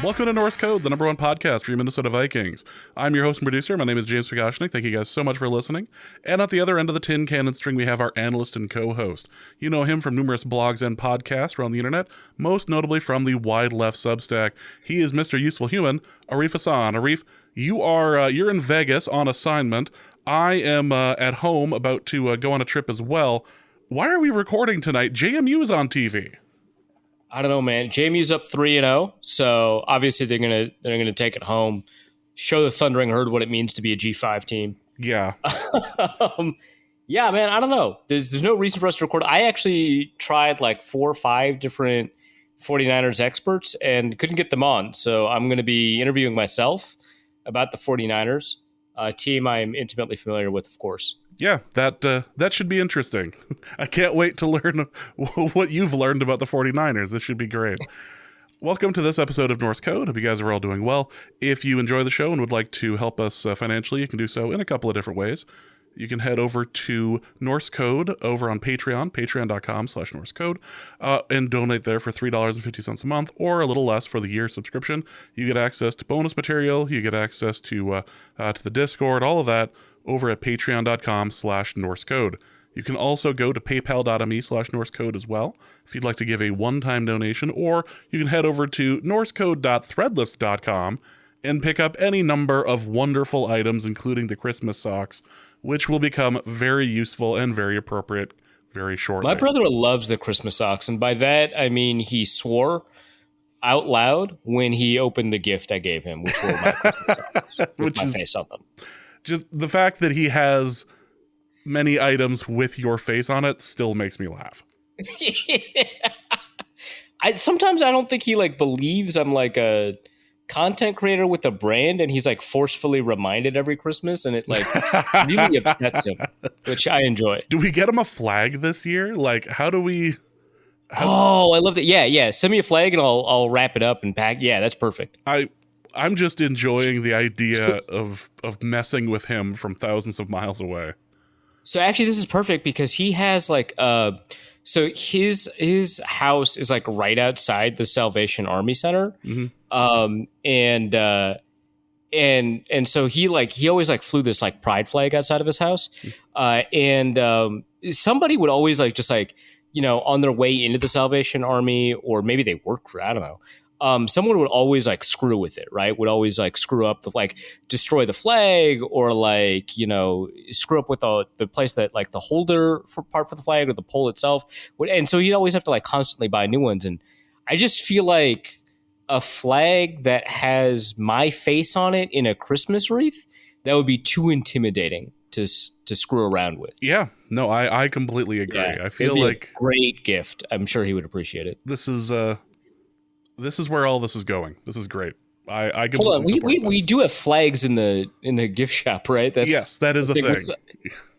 Welcome to Norse Code, the #1 podcast for your Minnesota Vikings. I'm your host and producer. My name is James Pagashnik. Thank you guys so much for listening. And at the other end of the tin cannon string, we have our analyst and co-host. You know him from numerous blogs and podcasts around the internet, most notably from the Wide Left Substack. He is Mr. Useful Human, Arif Hassan. Arif, you're in Vegas on assignment. I am at home about to go on a trip as well. Why are we recording tonight? JMU is on TV. I don't know, man. JMU's up 3-0, so obviously they're gonna take it home, show the Thundering Herd what it means to be a G5 team. Yeah. Yeah, man. I don't know. There's no reason for us to record. I actually tried like 4 or 5 different 49ers experts and couldn't get them on. So I'm going to be interviewing myself about the 49ers, a team I'm intimately familiar with, of course. Yeah, that should be interesting. I can't wait to learn what you've learned about the 49ers. This should be great. Welcome to this episode of Norse Code. Hope you guys are all doing well. If you enjoy the show and would like to help us financially, you can do so in a couple of different ways. You can head over to Norse Code over on Patreon, patreon.com/Norse Code, and donate there for $3.50 a month or a little less for the year subscription. You get access to bonus material. You get access to the Discord, all of that over at patreon.com/Norse Code. You can also go to paypal.me/Norse Code as well if you'd like to give a one-time donation, or you can head over to norsecode.threadless.com and pick up any number of wonderful items, including the Christmas socks, which will become very useful and very appropriate very shortly. My brother loves the Christmas socks, and by that I mean he swore out loud when he opened the gift I gave him, which were my Christmas socks with my face on them. Just the fact that he has many items with your face on it still makes me laugh. Sometimes I don't think he believes I'm a content creator with a brand, and he's forcefully reminded every Christmas, and it really upsets him, which I enjoy. Do we get him a flag this year? How do we? Oh, I love that. Yeah. Send me a flag and I'll wrap it up and pack. Yeah, that's perfect. I'm just enjoying the idea of messing with him from thousands of miles away. So actually, this is perfect because he has so his house is right outside the Salvation Army Center, and so he always flew this pride flag outside of his house, and somebody would always on their way into the Salvation Army, or maybe they work for, I don't know. Someone would always screw with it, right? Would always screw up the destroy the flag, or screw up with the place that the holder for the flag or the pole itself. And so he'd always have to constantly buy new ones. And I just feel like a flag that has my face on it in a Christmas wreath, that would be too intimidating to screw around with. Yeah, no, I completely agree. Yeah, I feel a great gift. I'm sure he would appreciate it. This is where all this is going. This is great. I hold on. We do have flags in the gift shop, right? Yes, that is a thing.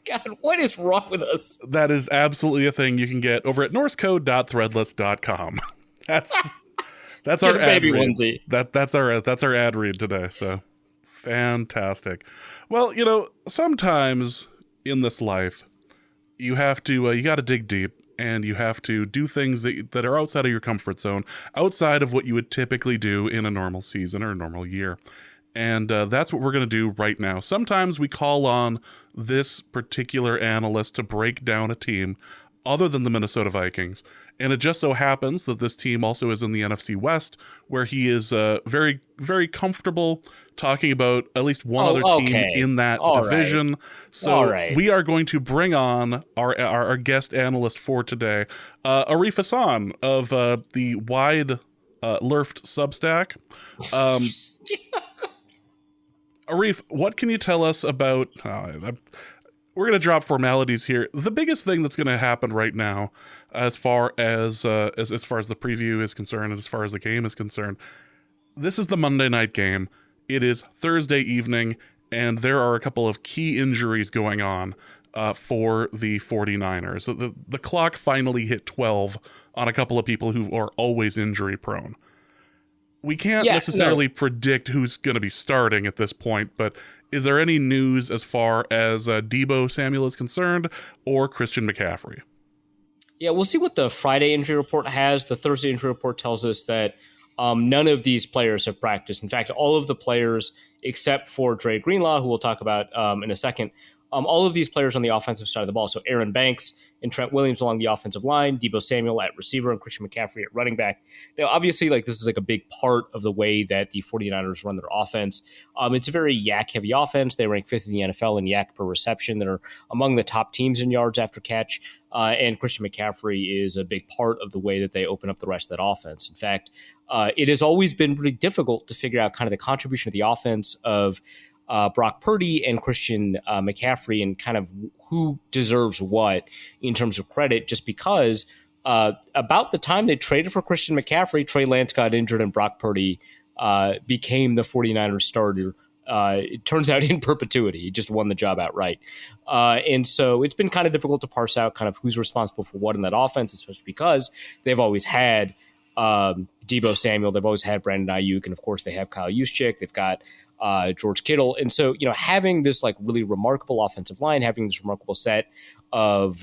God, what is wrong with us? That is absolutely a thing you can get over at norsecode.threadless.com. That's our ad baby read. Onesie. That's our ad read today. So fantastic. Well, sometimes in this life you have to you got to dig deep. And you have to do things that are outside of your comfort zone, outside of what you would typically do in a normal season or a normal year. And that's what we're going to do right now. Sometimes we call on this particular analyst to break down a team other than the Minnesota Vikings. And it just so happens that this team also is in the NFC West, where he is very, very comfortable talking about at least one other team in that division. Right. So we are going to bring on our guest analyst for today, Arif Hassan of the Wide Left Substack. Arif, what can you tell us about... we're going to drop formalities here. The biggest thing that's going to happen right now, as far as the preview is concerned, and as far as the game is concerned, this is the Monday night game. It is Thursday evening, and there are a couple of key injuries going on for the 49ers. The clock finally hit 12 on a couple of people who are always injury prone. We can't necessarily predict who's going to be starting at this point, but is there any news as far as Deebo Samuel is concerned, or Christian McCaffrey? Yeah, we'll see what the Friday injury report has. The Thursday injury report tells us that None of these players have practiced. In fact, all of the players except for Dre Greenlaw, who we'll talk about in a second, all of these players on the offensive side of the ball. So Aaron Banks and Trent Williams along the offensive line, Deebo Samuel at receiver, and Christian McCaffrey at running back. Now, obviously, like this is like a big part of the way that the 49ers run their offense. It's a very yak-heavy offense. They rank 5th in the NFL in yak per reception. They're among the top teams in yards after catch. And Christian McCaffrey is a big part of the way that they open up the rest of that offense. In fact, it has always been really difficult to figure out kind of the contribution of the offense of Brock Purdy and Christian McCaffrey and kind of who deserves what in terms of credit, just because about the time they traded for Christian McCaffrey, Trey Lance got injured and Brock Purdy became the 49ers starter. It turns out in perpetuity. He just won the job outright. And so it's been kind of difficult to parse out kind of who's responsible for what in that offense, especially because they've always had Deebo Samuel. They've always had Brandon Ayuk. And of course they have Kyle Juszczyk. They've got George Kittle. And so, having this like really remarkable offensive line, having this remarkable set of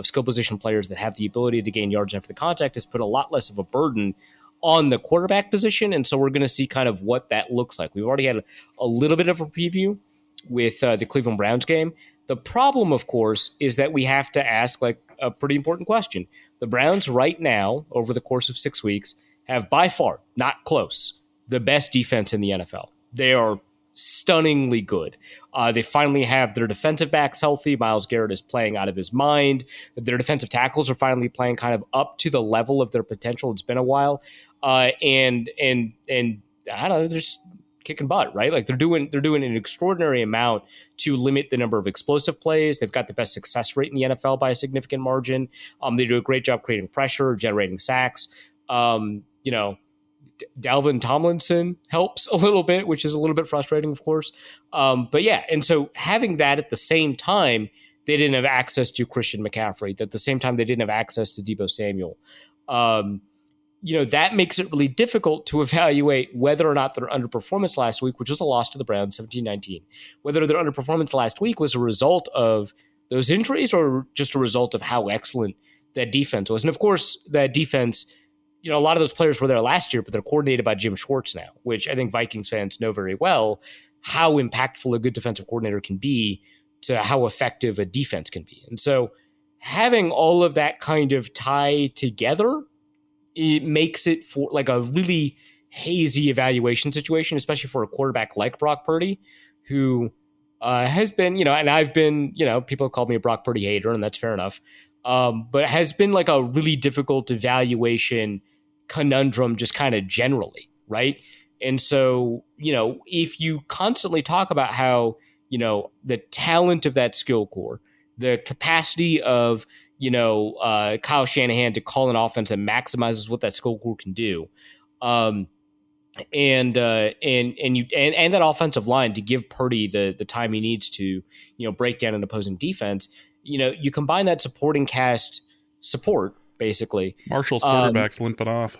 skill position players that have the ability to gain yards after the contact has put a lot less of a burden on the quarterback position. And so we're going to see kind of what that looks like. We've already had a little bit of a preview with the Cleveland Browns game. The problem, of course, is that we have to ask like a pretty important question. The Browns right now, over the course of 6 weeks, have by far, not close, the best defense in the NFL. They are stunningly good. They finally have their defensive backs healthy. Myles Garrett is playing out of his mind. Their defensive tackles are finally playing kind of up to the level of their potential. It's been a while. And I don't know, they're just kicking butt, right? Like they're doing an extraordinary amount to limit the number of explosive plays. They've got the best success rate in the NFL by a significant margin. They do a great job creating pressure, generating sacks. Dalvin Tomlinson helps a little bit, which is a little bit frustrating, of course. But yeah, and so having that at the same time, they didn't have access to Christian McCaffrey. At the same time, they didn't have access to Deebo Samuel. That makes it really difficult to evaluate whether or not their underperformance last week, which was a loss to the Browns, 17-19, whether their underperformance last week was a result of those injuries or just a result of how excellent that defense was. And of course, that defense, a lot of those players were there last year, but they're coordinated by Jim Schwartz now, which I think Vikings fans know very well how impactful a good defensive coordinator can be to how effective a defense can be. And so having all of that kind of tie together, it makes it for like a really hazy evaluation situation, especially for a quarterback like Brock Purdy, who has been, and I've been, people have called me a Brock Purdy hater, and that's fair enough. But has been like a really difficult evaluation conundrum just kind of generally, right? And so, if you constantly talk about how, the talent of that skill core, the capacity of, Kyle Shanahan to call an offense that maximizes what that skill core can do, and that offensive line to give Purdy the time he needs to, break down an opposing defense, you combine that supporting cast support, basically. Marshall's quarterback's limping off.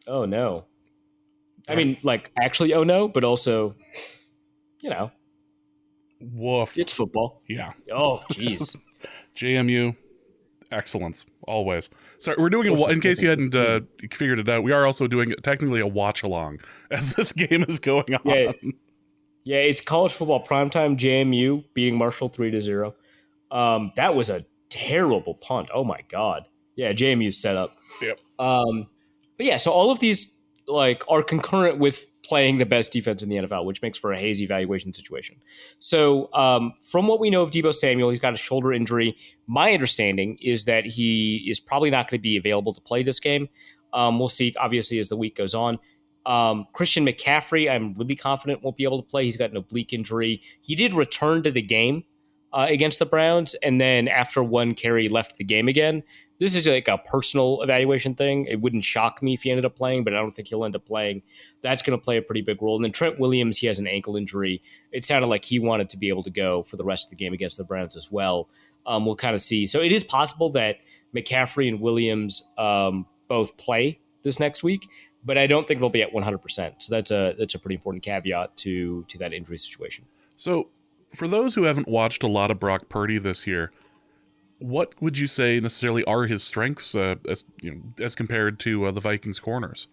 Oh, no. I mean, like, actually, oh, no, but also, Woof. It's football. Yeah. Oh, jeez. JMU, excellence, always. So we're doing, in case you hadn't figured it out, we are also doing technically a watch-along as this game is going on. Yeah, it's college football primetime, JMU beating Marshall 3-0. That was a terrible punt. Oh, my God. Yeah, JMU's set up. Yep. But yeah, so all of these are concurrent with playing the best defense in the NFL, which makes for a hazy evaluation situation. So from what we know of Deebo Samuel, he's got a shoulder injury. My understanding is that he is probably not going to be available to play this game. We'll see, obviously, as the week goes on. Christian McCaffrey, I'm really confident won't be able to play. He's got an oblique injury. He did return to the game against the Browns, and then after one carry left the game again. This is like a personal evaluation thing. It wouldn't shock me if he ended up playing, but I don't think he'll end up playing. That's going to play a pretty big role. And then Trent Williams, he has an ankle injury. It sounded like he wanted to be able to go for the rest of the game against the Browns as well. We'll kind of see. So it is possible that McCaffrey and Williams both play this next week, but I don't think they'll be at 100%. So that's a pretty important caveat to that injury situation. So for those who haven't watched a lot of Brock Purdy this year, what would you say necessarily are his strengths as compared to the Vikings corners?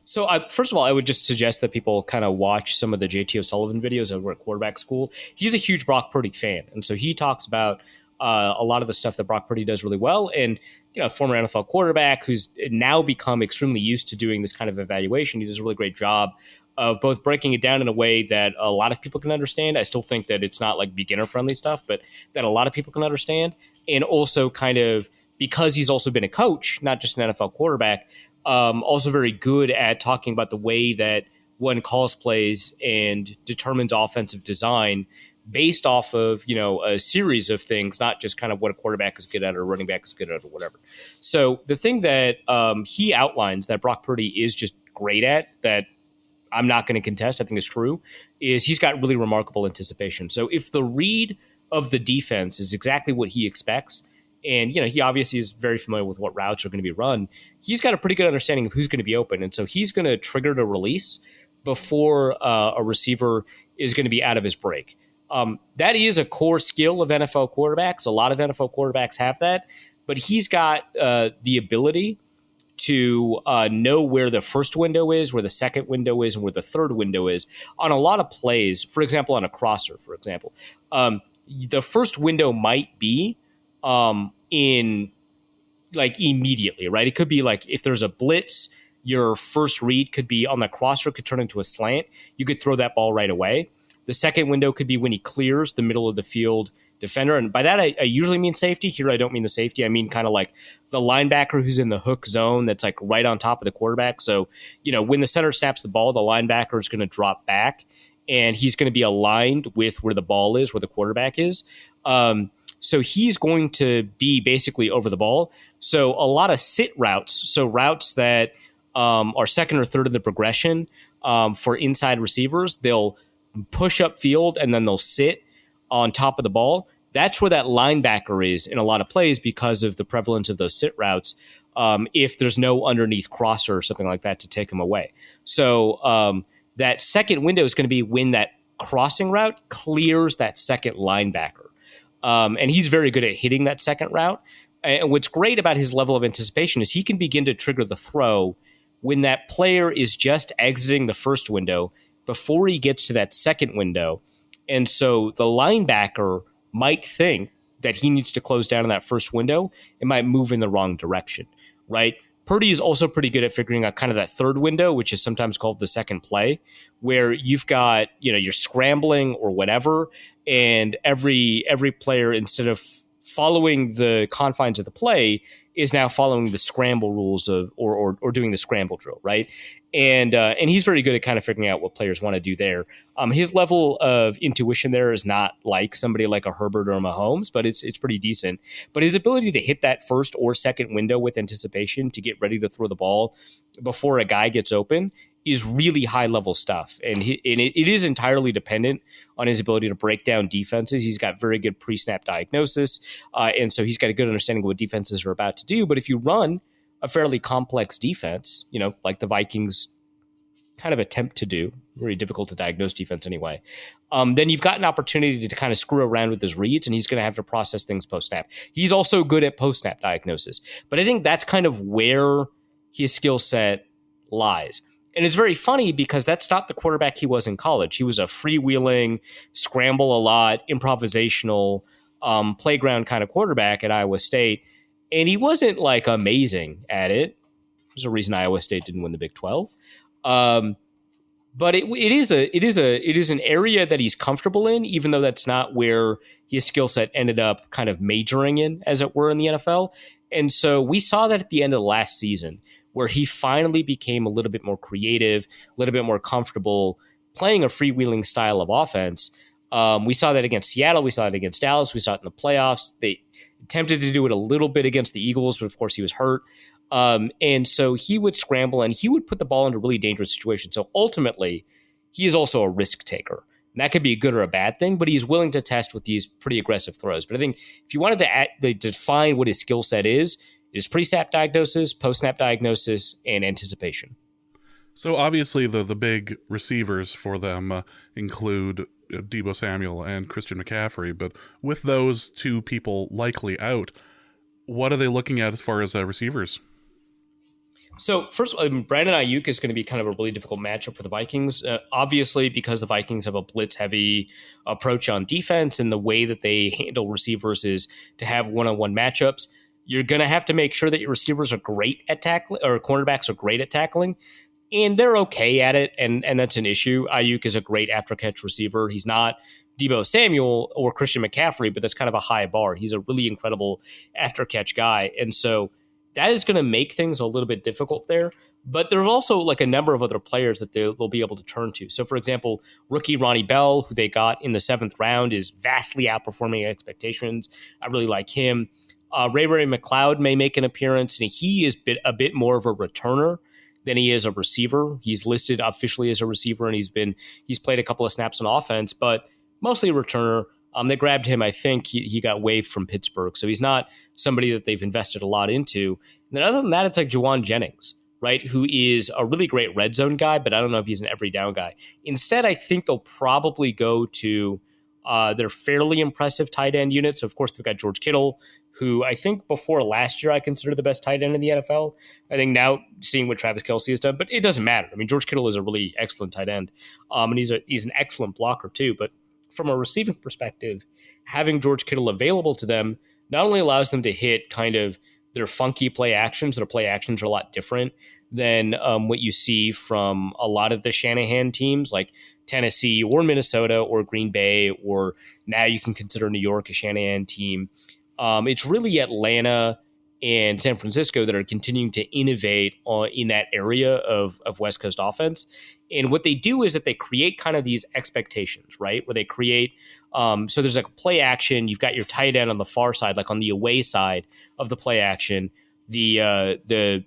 So, first of all, I would just suggest that people kind of watch some of the JT O'Sullivan videos over at Quarterback School. He's a huge Brock Purdy fan, and so he talks about a lot of the stuff that Brock Purdy does really well. And former NFL quarterback who's now become extremely used to doing this kind of evaluation. He does a really great job of both breaking it down in a way that a lot of people can understand. I still think that it's not like beginner friendly stuff, but that a lot of people can understand, and also kind of because he's also been a coach, not just an NFL quarterback. Also very good at talking about the way that one calls plays and determines offensive design based off of, a series of things, not just kind of what a quarterback is good at or a running back is good at or whatever. So the thing that he outlines that Brock Purdy is just great at, that I'm not going to contest, I think is true, is he's got really remarkable anticipation. So if the read of the defense is exactly what he expects, and, he obviously is very familiar with what routes are going to be run, he's got a pretty good understanding of who's going to be open. And so he's going to trigger the release before a receiver is going to be out of his break. That is a core skill of NFL quarterbacks. A lot of NFL quarterbacks have that. But he's got the ability to know where the first window is, where the second window is, and where the third window is on a lot of plays. For example, on a crosser, for example. The first window might be in like immediately, right? It could be like if there's a blitz, your first read could be on the crosser, could turn into a slant. You could throw that ball right away. The second window could be when he clears the middle of the field defender. And by that, I usually mean safety. Here, I don't mean the safety. I mean kind of like the linebacker who's in the hook zone that's like right on top of the quarterback. So, when the center snaps the ball, the linebacker is going to drop back and he's going to be aligned with where the ball is, where the quarterback is. So he's going to be basically over the ball. So a lot of sit routes, so routes that are second or third in the progression for inside receivers, they'll push up field and then they'll sit on top of the ball. That's where that linebacker is in a lot of plays because of the prevalence of those sit routes. If there's no underneath crosser or something like that to take them away. So that second window is going to be when that crossing route clears that second linebacker. And he's very good at hitting that second route. And what's great about his level of anticipation is he can begin to trigger the throw when that player is just exiting the first window before he gets to that second window. And so the linebacker might think that he needs to close down in that first window. It might move in the wrong direction, right? Purdy is also pretty good at figuring out kind of that third window, which is sometimes called the second play, where you've got, you're scrambling or whatever, and every player, instead of following the confines of the play, is now following the scramble rules of or doing the scramble drill, right? And he's very good at kind of figuring out what players want to do there. His level of intuition there is not like somebody like a Herbert or a Mahomes, but it's pretty decent. But his ability to hit that first or second window with anticipation to get ready to throw the ball before a guy gets open is really high level stuff. And it is entirely dependent on his ability to break down defenses. He's got very good pre-snap diagnosis. And so he's got a good understanding of what defenses are about to do. But if you run a fairly complex defense, like the Vikings kind of attempt to do, very difficult to diagnose defense anyway, then you've got an opportunity to kind of screw around with his reads, and he's going to have to process things post-snap. He's also good at post-snap diagnosis. But I think that's kind of where his skill set lies. And it's very funny because that's not the quarterback he was in college. He was a freewheeling, scramble a lot, improvisational, playground kind of quarterback at Iowa State. And he wasn't like amazing at it. There's a reason Iowa State didn't win the Big 12. But it is an area that he's comfortable in, even though that's not where his skill set ended up kind of majoring in, as it were, in the NFL. And so we saw that at the end of the last season, where he finally became a little bit more creative, a little bit more comfortable playing a freewheeling style of offense. We saw that against Seattle. We saw it against Dallas. We saw it in the playoffs. They attempted to do it a little bit against the Eagles, but of course he was hurt. And so he would scramble and he would put the ball into really dangerous situations. So ultimately, he is also a risk taker. And that could be a good or a bad thing, but he's willing to test with these pretty aggressive throws. But I think if you wanted to define what his skill set is, it is pre-snap diagnosis, post-snap diagnosis, and anticipation. So obviously the big receivers for them include Deebo Samuel and Christian McCaffrey. But with those two people likely out, what are they looking at as far as receivers? So first of all, Brandon Ayuk is going to be kind of a really difficult matchup for the Vikings. Obviously, because the Vikings have a blitz-heavy approach on defense, and the way that they handle receivers is to have one-on-one matchups. You're going to have to make sure that your receivers are great at tackling, or cornerbacks are great at tackling, and they're okay at it, and that's an issue. Ayuk is a great after-catch receiver. He's not Deebo Samuel or Christian McCaffrey, but that's kind of a high bar. He's a really incredible after-catch guy, and so that is going to make things a little bit difficult there. But there's also like a number of other players that they'll be able to turn to. So, for example, rookie Ronnie Bell, who they got in the 7th round, is vastly outperforming expectations. I really like him. Ray McLeod may make an appearance, and he is a bit more of a returner than he is a receiver. He's listed officially as a receiver, and he's played a couple of snaps on offense, but mostly a returner. They grabbed him. I think he got waived from Pittsburgh, so he's not somebody that they've invested a lot into. And then other than that, it's like Juwan Jennings, right, who is a really great red zone guy, but I don't know if he's an every down guy. Instead, I think they'll probably go to their fairly impressive tight end unit. So, of course, they've got George Kittle, who I think before last year I considered the best tight end in the NFL. I think now seeing what Travis Kelce has done, but it doesn't matter. I mean, George Kittle is a really excellent tight end, and he's an excellent blocker too, but from a receiving perspective, having George Kittle available to them not only allows them to hit kind of their funky play actions. Their play actions are a lot different than what you see from a lot of the Shanahan teams like Tennessee or Minnesota or Green Bay, or now you can consider New York a Shanahan team. It's really Atlanta and San Francisco that are continuing to innovate in that area of West Coast offense. And what they do is that they create kind of these expectations, right? Where they create, so there's like a play action. You've got your tight end on the far side, like on the away side of the play action. The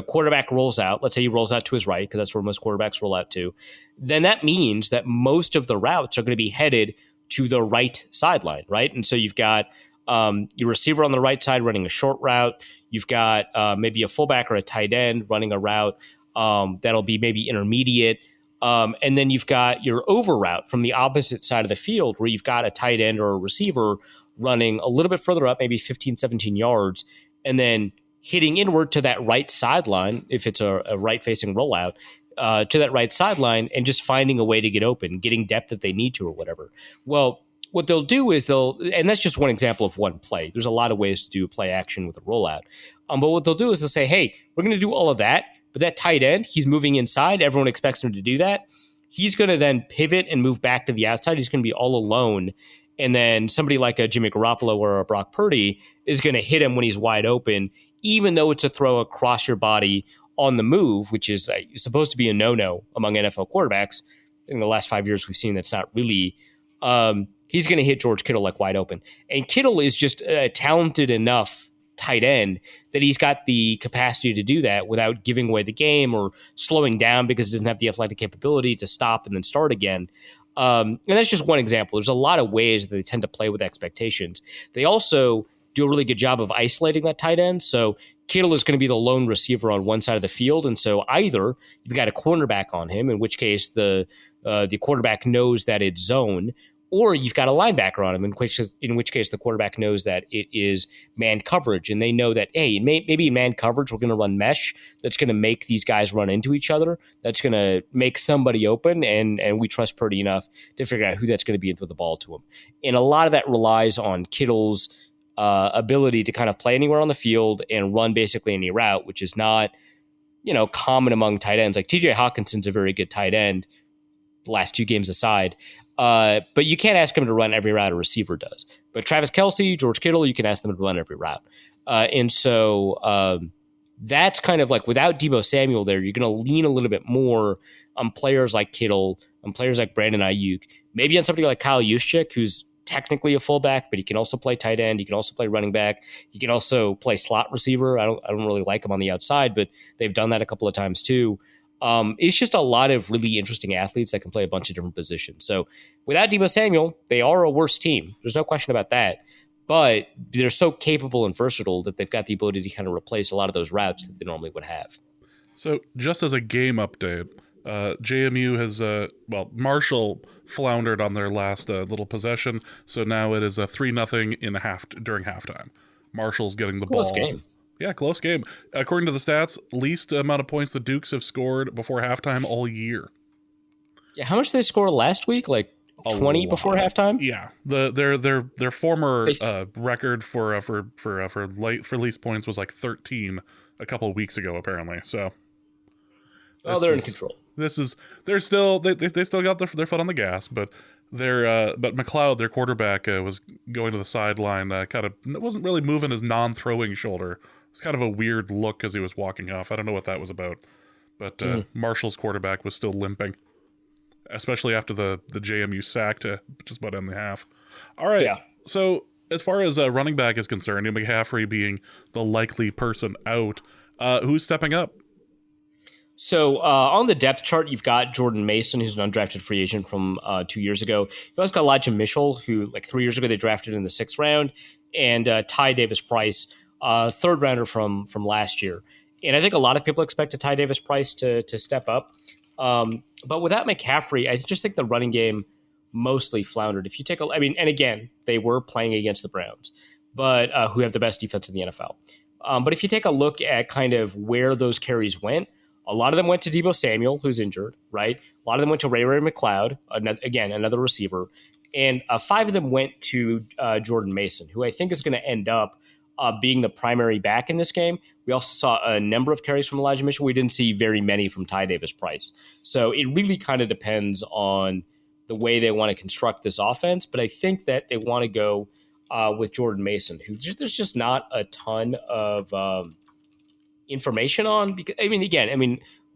quarterback rolls out. Let's say he rolls out to his right, because that's where most quarterbacks roll out to. Then that means that most of the routes are going to be headed to the right sideline, right? And so you've got your receiver on the right side running a short route. You've got maybe a fullback or a tight end running a route that'll be maybe intermediate. And then you've got your over route from the opposite side of the field, where you've got a tight end or a receiver running a little bit further up, maybe 15, 17 yards, and then hitting inward to that right sideline, if it's a right-facing rollout, to that right sideline, and just finding a way to get open, getting depth if they need to or whatever. Well, what they'll do is and that's just one example of one play. There's a lot of ways to do play action with a rollout. But what they'll do is they'll say, hey, we're going to do all of that, but that tight end, he's moving inside. Everyone expects him to do that. He's going to then pivot and move back to the outside. He's going to be all alone. And then somebody like a Jimmy Garoppolo or a Brock Purdy is going to hit him when he's wide open, even though it's a throw across your body on the move, which is supposed to be a no-no among NFL quarterbacks. In the last 5 years, we've seen that's not really he's going to hit George Kittle like wide open. And Kittle is just a talented enough tight end that he's got the capacity to do that without giving away the game or slowing down because he doesn't have the athletic capability to stop and then start again. And that's just one example. There's a lot of ways that they tend to play with expectations. They also do a really good job of isolating that tight end. So Kittle is going to be the lone receiver on one side of the field. And so either you've got a cornerback on him, in which case the quarterback knows that it's zone, or you've got a linebacker on him, in which case the quarterback knows that it is man coverage. And they know that, hey, maybe in man coverage, we're going to run mesh. That's going to make these guys run into each other. That's going to make somebody open. And we trust Purdy enough to figure out who that's going to be and throw the ball to him. And a lot of that relies on Kittle's ability to kind of play anywhere on the field and run basically any route, which is not, common among tight ends. Like TJ Hawkinson's a very good tight end, the last 2 games aside. But you can't ask him to run every route a receiver does. But Travis Kelce, George Kittle, you can ask them to run every route. And so that's kind of like, without Deebo Samuel there, you're going to lean a little bit more on players like Kittle, on players like Brandon Ayuk, maybe on somebody like Kyle Juszczyk, who's technically a fullback, but he can also play tight end. He can also play running back. He can also play slot receiver. I don't really like him on the outside, but they've done that a couple of times too. It's just a lot of really interesting athletes that can play a bunch of different positions. So without Deebo Samuel, they are a worse team. There's no question about that. But they're so capable and versatile that they've got the ability to kind of replace a lot of those routes that they normally would have. So just as a game update, JMU has, Marshall floundered on their last little possession, so now it is a 3-0 during halftime. Marshall's getting the ball. Game. Yeah, close game. According to the stats, least amount of points the Dukes have scored before halftime all year. Yeah, how much did they score last week? Like A 20 before lot. halftime? Yeah, their former They record for least points was like 13 a couple of weeks ago, apparently. So Oh, this they're in is control. this is they're still they still got their foot on the gas, but but McLeod, their quarterback, was going to the sideline, kind of wasn't really moving his non-throwing shoulder. It's kind of a weird look as he was walking off. I don't know what that was about, but Marshall's quarterback was still limping, especially after the JMU sack to just about end the half. All right, Yeah. so as far as running back is concerned, McCaffrey being the likely person out, who's stepping up? So on the depth chart, you've got Jordan Mason, who's an undrafted free agent from 2 years ago. You've also got Elijah Mitchell, who like 3 years ago they drafted in the 6th round, and Ty Davis Price, third rounder from last year. And I think a lot of people expected Ty Davis Price to step up. But without McCaffrey, I just think the running game mostly floundered. If you take and again, they were playing against the Browns, but who have the best defense in the NFL. But if you take a look at kind of where those carries went, a lot of them went to Deebo Samuel, who's injured, right? A lot of them went to Ray McLeod, another receiver. And 5 of them went to Jordan Mason, who I think is going to end up being the primary back in this game. We also saw a number of carries from Elijah Mitchell. We didn't see very many from Ty Davis Price. So it really kind of depends on the way they want to construct this offense. But I think that they want to go with Jordan Mason, who there's just not a ton of information on. Because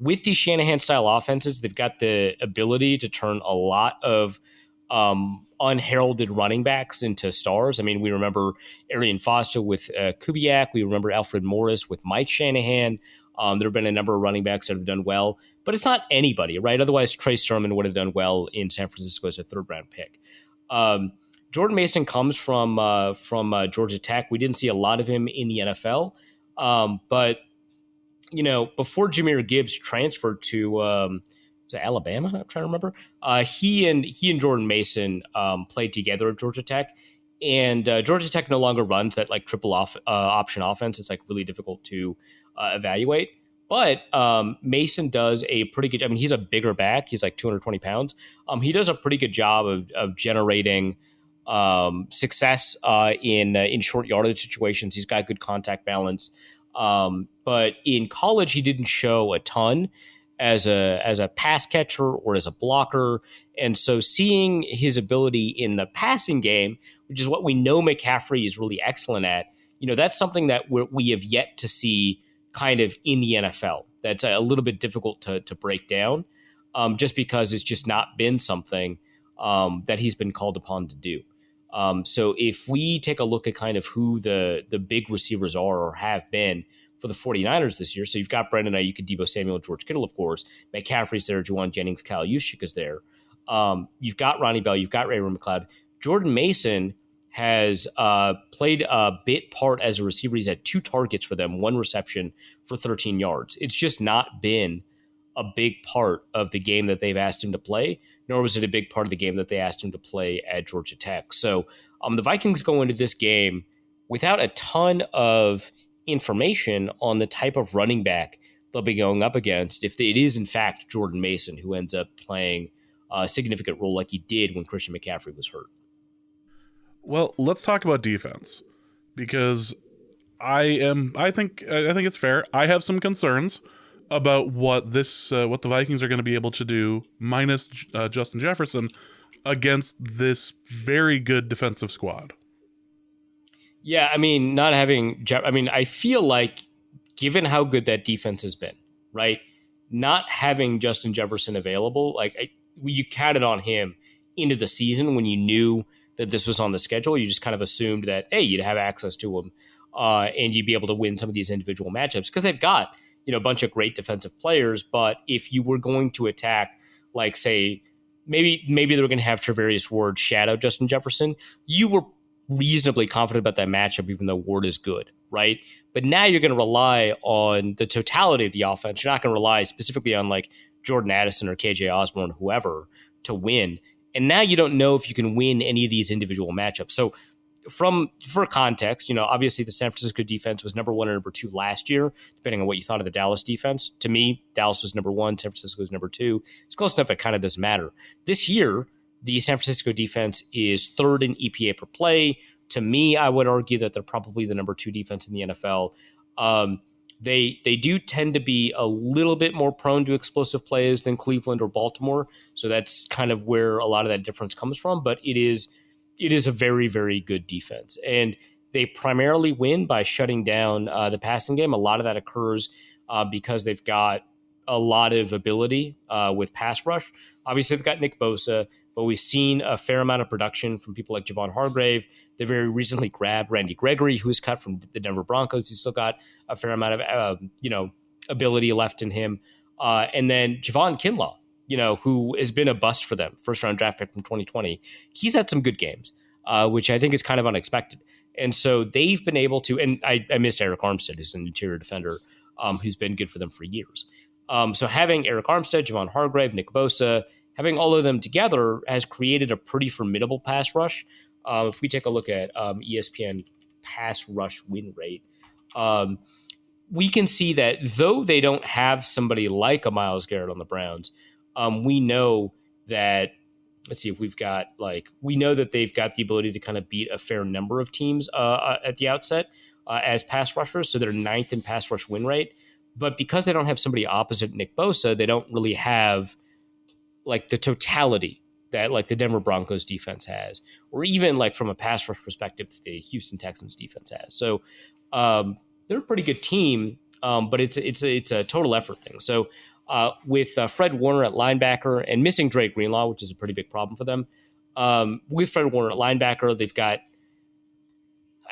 with these Shanahan style offenses, they've got the ability to turn a lot of unheralded running backs into stars. I mean, we remember Arian Foster with Kubiak. We remember Alfred Morris with Mike Shanahan. There have been a number of running backs that have done well, but it's not anybody, right? Otherwise, Trey Sermon would have done well in San Francisco as a 3rd round pick. Jordan Mason comes from Georgia Tech. We didn't see a lot of him in the NFL, but before Jahmyr Gibbs transferred to was it Alabama? I'm trying to remember. He and Jordan Mason played together at Georgia Tech, and Georgia Tech no longer runs that like triple option offense. It's like really difficult to evaluate. But Mason does a pretty good. I mean, he's a bigger back. He's like 220 pounds. He does a pretty good job of generating success in short yardage situations. He's got good contact balance. But in college, he didn't show a ton as a pass catcher or as a blocker. And so seeing his ability in the passing game, which is what we know McCaffrey is really excellent at, that's something that we have yet to see kind of in the NFL. That's a little bit difficult to break down, just because it's just not been something that he's been called upon to do. So if we take a look at kind of who the big receivers are or have been for the 49ers this year, so you've got Brandon Ayuk, Deebo Samuel, George Kittle, of course. McCaffrey's there, Juwan Jennings, Kyle Juszczyk is there. You've got Ronnie Bell, you've got Ray McLeod. Jordan Mason has played a bit part as a receiver. He's had 2 targets for them, 1 reception for 13 yards. It's just not been a big part of the game that they've asked him to play, nor was it a big part of the game that they asked him to play at Georgia Tech. So the Vikings go into this game without a ton of information on the type of running back they'll be going up against if it is, in fact, Jordan Mason who ends up playing a significant role like he did when Christian McCaffrey was hurt. Well, let's talk about defense, because I think it's fair. I have some concerns about what the Vikings are going to be able to do minus Justin Jefferson against this very good defensive squad. Yeah, I mean, not having I feel like given how good that defense has been, right? Not having Justin Jefferson available, you counted on him into the season when you knew that this was on the schedule. You just kind of assumed that, hey, you'd have access to him and you'd be able to win some of these individual matchups because they've got a bunch of great defensive players. But if you were going to attack, like say, maybe they were going to have Travarius Ward shadow Justin Jefferson, you were reasonably confident about that matchup, even though Ward is good, right? But now you're going to rely on the totality of the offense. You're not going to rely specifically on like Jordan Addison or KJ Osborne, whoever, to win. And now you don't know if you can win any of these individual matchups. So For context, obviously the San Francisco defense was number 1 and number 2 last year, depending on what you thought of the Dallas defense. To me, Dallas was number 1, San Francisco was number 2. It's close enough, it kind of doesn't matter. This year, the San Francisco defense is 3rd in EPA per play. To me, I would argue that they're probably the number 2 defense in the NFL. They do tend to be a little bit more prone to explosive plays than Cleveland or Baltimore. So that's kind of where a lot of that difference comes from. But it is a very, very good defense. And they primarily win by shutting down the passing game. A lot of that occurs because they've got a lot of ability with pass rush. Obviously, they've got Nick Bosa, but we've seen a fair amount of production from people like Javon Hargrave. They very recently grabbed Randy Gregory, who was cut from the Denver Broncos. He's still got a fair amount of ability left in him. And then Javon Kinlaw, who has been a bust for them, first-round draft pick from 2020. He's had some good games, which I think is kind of unexpected. And so they've been able to, and I missed Eric Armstead, who's an interior defender, who's been good for them for years. So having Eric Armstead, Javon Hargrave, Nick Bosa, having all of them together has created a pretty formidable pass rush. If we take a look at ESPN pass rush win rate, we can see that though they don't have somebody like a Myles Garrett on the Browns, we know that, let's see if we know that they've got the ability to kind of beat a fair number of teams at the outset as pass rushers. So they're 9th in pass rush win rate. But because they don't have somebody opposite Nick Bosa, they don't really have like the totality that like the Denver Broncos defense has, or even like from a pass rush perspective, the Houston Texans defense has. So they're a pretty good team, but it's a total effort thing. So with Fred Warner at linebacker and missing Dre Greenlaw, which is a pretty big problem for them, with Fred Warner at linebacker, they've got,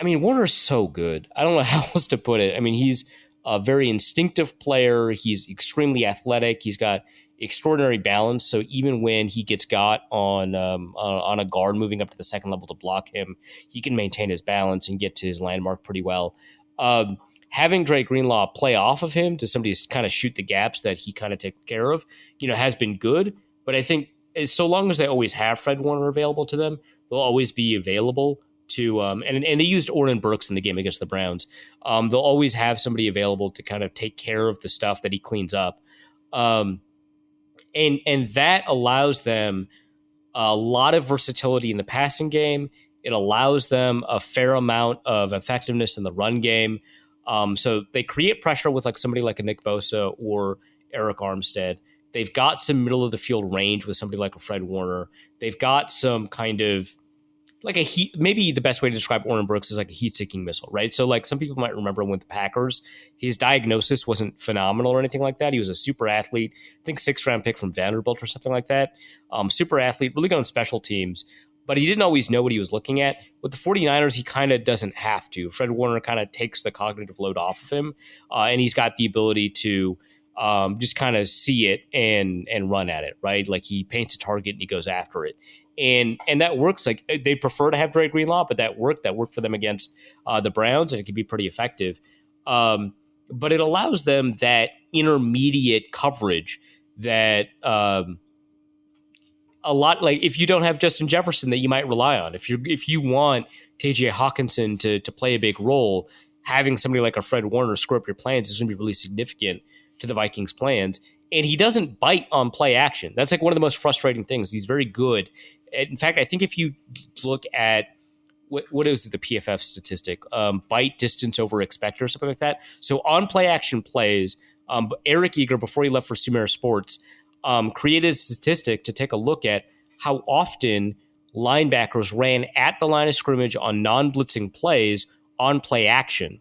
Warner's so good. I don't know how else to put it. He's a very instinctive player. He's extremely athletic. He's got extraordinary balance. So even when he gets got on a guard moving up to the second level to block him, he can maintain his balance and get to his landmark pretty well. Having Dre Greenlaw play off of him to somebody to kind of shoot the gaps that he kind of takes care of, has been good. But I think so long as they always have Fred Warner available to them, they'll always be available to and they used Orton Brooks in the game against the Browns. They'll always have somebody available to kind of take care of the stuff that he cleans up. And that allows them a lot of versatility in the passing game. It allows them a fair amount of effectiveness in the run game. So they create pressure with like somebody like a Nick Bosa or Eric Armstead. They've got some middle of the field range with somebody like a Fred Warner. They've got some kind of like a heat, maybe the best way to describe Orton Brooks is like a heat-seeking missile, right? So like some people might remember with the Packers, his diagnosis wasn't phenomenal or anything like that. He was a super athlete, I think 6th-round pick from Vanderbilt or something like that. Super athlete, really good on special teams, but he didn't always know what he was looking at. With the 49ers, he kind of doesn't have to. Fred Warner kind of takes the cognitive load off of him, and he's got the ability to just kind of see it and run at it, right? Like he paints a target and he goes after it. And that works. Like they prefer to have Dre Greenlaw, but that worked for them against the Browns, and it can be pretty effective. But it allows them that intermediate coverage that a lot, like if you don't have Justin Jefferson that you might rely on, if you want TJ Hawkinson to play a big role, having somebody like a Fred Warner screw up your plans is going to be really significant to the Vikings' plans. And he doesn't bite on play action. That's like one of the most frustrating things. He's very good. In fact, I think if you look at what is the PFF statistic, bite distance over expected or something like that. So on play action plays, Eric Eager, before he left for Sumer Sports, created a statistic to take a look at how often linebackers ran at the line of scrimmage on non-blitzing plays on play action.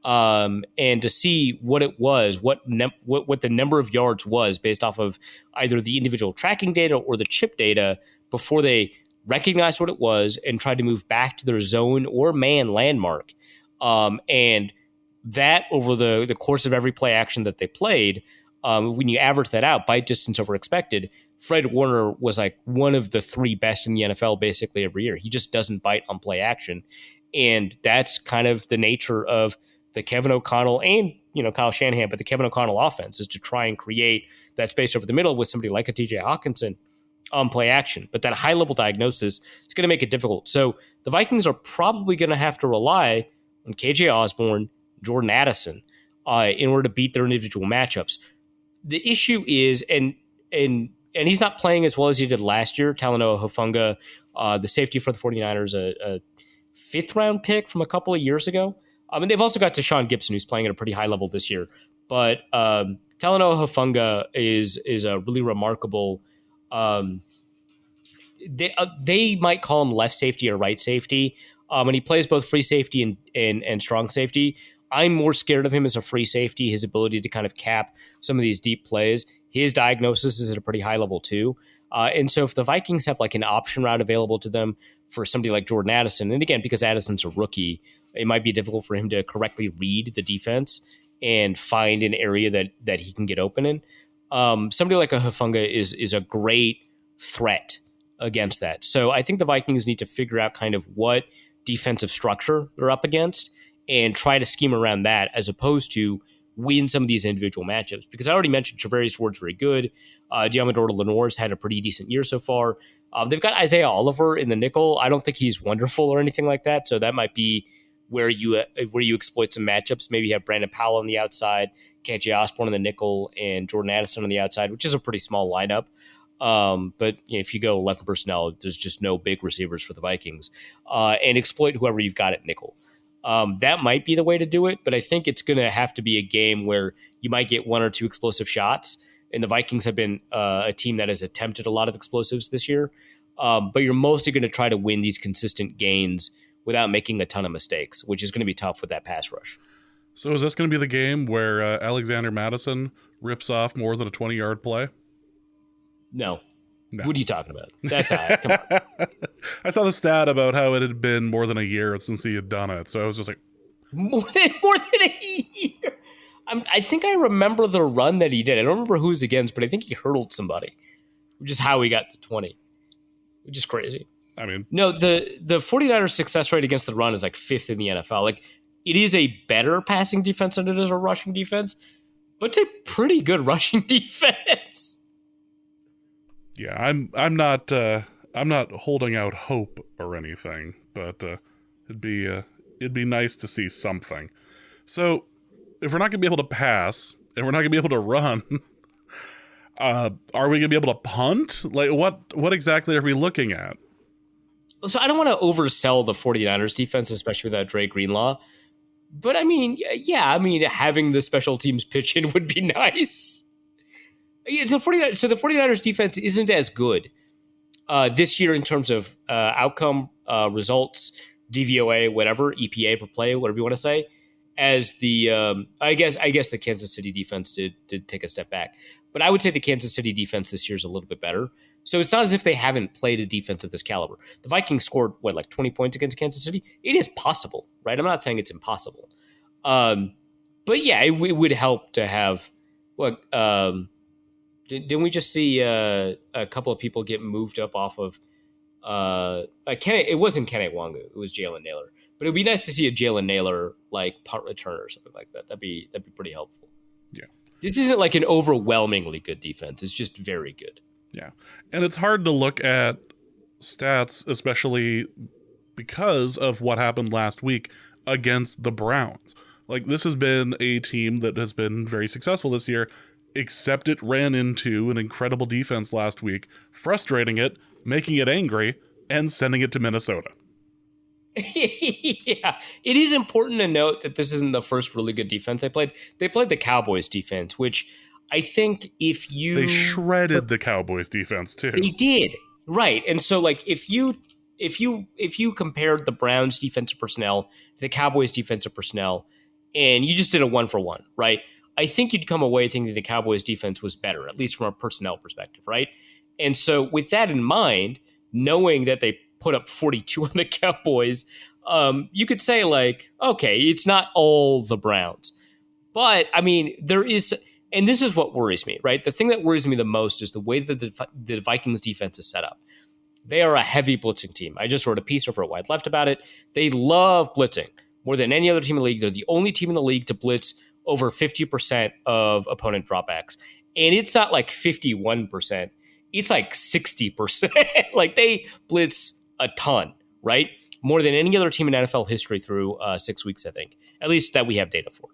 And to see what it was, what the number of yards was based off of either the individual tracking data or the chip data before they recognized what it was and tried to move back to their zone or man landmark. And that over the course of every play action that they played, when you average that out, bite distance over expected, Fred Warner was like one of the 3 best in the NFL basically every year. He just doesn't bite on play action. And that's kind of the nature of the Kevin O'Connell and, Kyle Shanahan, but the Kevin O'Connell offense is to try and create that space over the middle with somebody like a TJ Hawkinson on play action. But that high level diagnosis is going to make it difficult. So the Vikings are probably going to have to rely on KJ Osborne, Jordan Addison, in order to beat their individual matchups. The issue is, and he's not playing as well as he did last year. Talanoa Hufanga, the safety for the 49ers, a 5th round pick from a couple of years ago. And they've also got Deshaun Gibson, who's playing at a pretty high level this year. But Talanoa Hufanga is a really remarkable. They might call him left safety or right safety, and he plays both free safety and strong safety. I'm more scared of him as a free safety, his ability to kind of cap some of these deep plays. His diagnosis is at a pretty high level too. And so if the Vikings have like an option route available to them for somebody like Jordan Addison, and again, because Addison's a rookie, it might be difficult for him to correctly read the defense and find an area that he can get open in. Somebody like a Hufanga is a great threat against that. So I think the Vikings need to figure out kind of what defensive structure they're up against and try to scheme around that as opposed to win some of these individual matchups. Because I already mentioned Travarius Ward's very good. Diamador Lenoir's had a pretty decent year so far. They've got Isaiah Oliver in the nickel. I don't think he's wonderful or anything like that. So that might be where you exploit some matchups. Maybe you have Brandon Powell on the outside, KJ Osborne in the nickel, and Jordan Addison on the outside, which is a pretty small lineup. But if you go 11 personnel, there's just no big receivers for the Vikings. And exploit whoever you've got at nickel. That might be the way to do it, but I think it's going to have to be a game where you might get 1 or 2 explosive shots. And the Vikings have been a team that has attempted a lot of explosives this year. But you're mostly going to try to win these consistent gains without making a ton of mistakes, which is going to be tough with that pass rush. So is this going to be the game where Alexander Mattison rips off more than a 20-yard play? No. What are you talking about? That's not. Come on. I saw the stat about how it had been more than a year since he had done it. So I was just like, more than a year. I think I remember the run that he did. I don't remember who it was against, but I think he hurdled somebody, which is how he got to 20, which is crazy. I mean, no, the 49ers success rate against the run is like 5th in the NFL. Like, it is a better passing defense than it is a rushing defense, but it's a pretty good rushing defense. Yeah, I'm not holding out hope or anything, but it'd be nice to see something. So if we're not gonna be able to pass and we're not gonna be able to run, are we gonna be able to punt? Like what exactly are we looking at? So I don't want to oversell the 49ers defense, especially without Dre Greenlaw. But I mean, yeah, having the special teams pitch in would be nice. So the 49ers defense isn't as good this year in terms of outcome, results, DVOA, whatever, EPA per play, whatever you want to say, as the I guess the Kansas City defense did take a step back. But I would say the Kansas City defense this year is a little bit better. So it's not as if they haven't played a defense of this caliber. The Vikings scored, like 20 points against Kansas City? It is possible, right? I'm not saying it's impossible. But yeah, it would help to have, didn't we just see a couple of people get moved up off of, it wasn't Kenneth Wangu, it was Jalen Naylor. But it would be nice to see a Jalen Naylor, like, punt return or something like that. That'd be pretty helpful. Yeah. This isn't like an overwhelmingly good defense. It's just very good. Yeah. And it's hard to look at stats, especially because of what happened last week against the Browns. Like, this has been a team that has been very successful this year, except it ran into an incredible defense last week, frustrating it, making it angry, and sending it to Minnesota. Yeah, it is important to note that this isn't the first really good defense they played. They played the Cowboys defense, which I think they shredded the Cowboys defense too. They did, right? And so, like, if you compared the Browns defensive personnel to the Cowboys defensive personnel, and you just did a 1-for-1, right? I think you'd come away thinking the Cowboys defense was better, at least from a personnel perspective, right? And so, with that in mind, knowing that they put up 42 on the Cowboys, you could say, like, okay, it's not all the Browns. But, there is, and this is what worries me, right? The thing that worries me the most is the way that the Vikings defense is set up. They are a heavy blitzing team. I just wrote a piece over at Wide Left about it. They love blitzing more than any other team in the league. They're the only team in the league to blitz over 50% of opponent dropbacks. And it's not like 51%. it's like 60%. Like they blitz a ton, right? More than any other team in NFL history through 6 weeks, I think, at least that we have data for.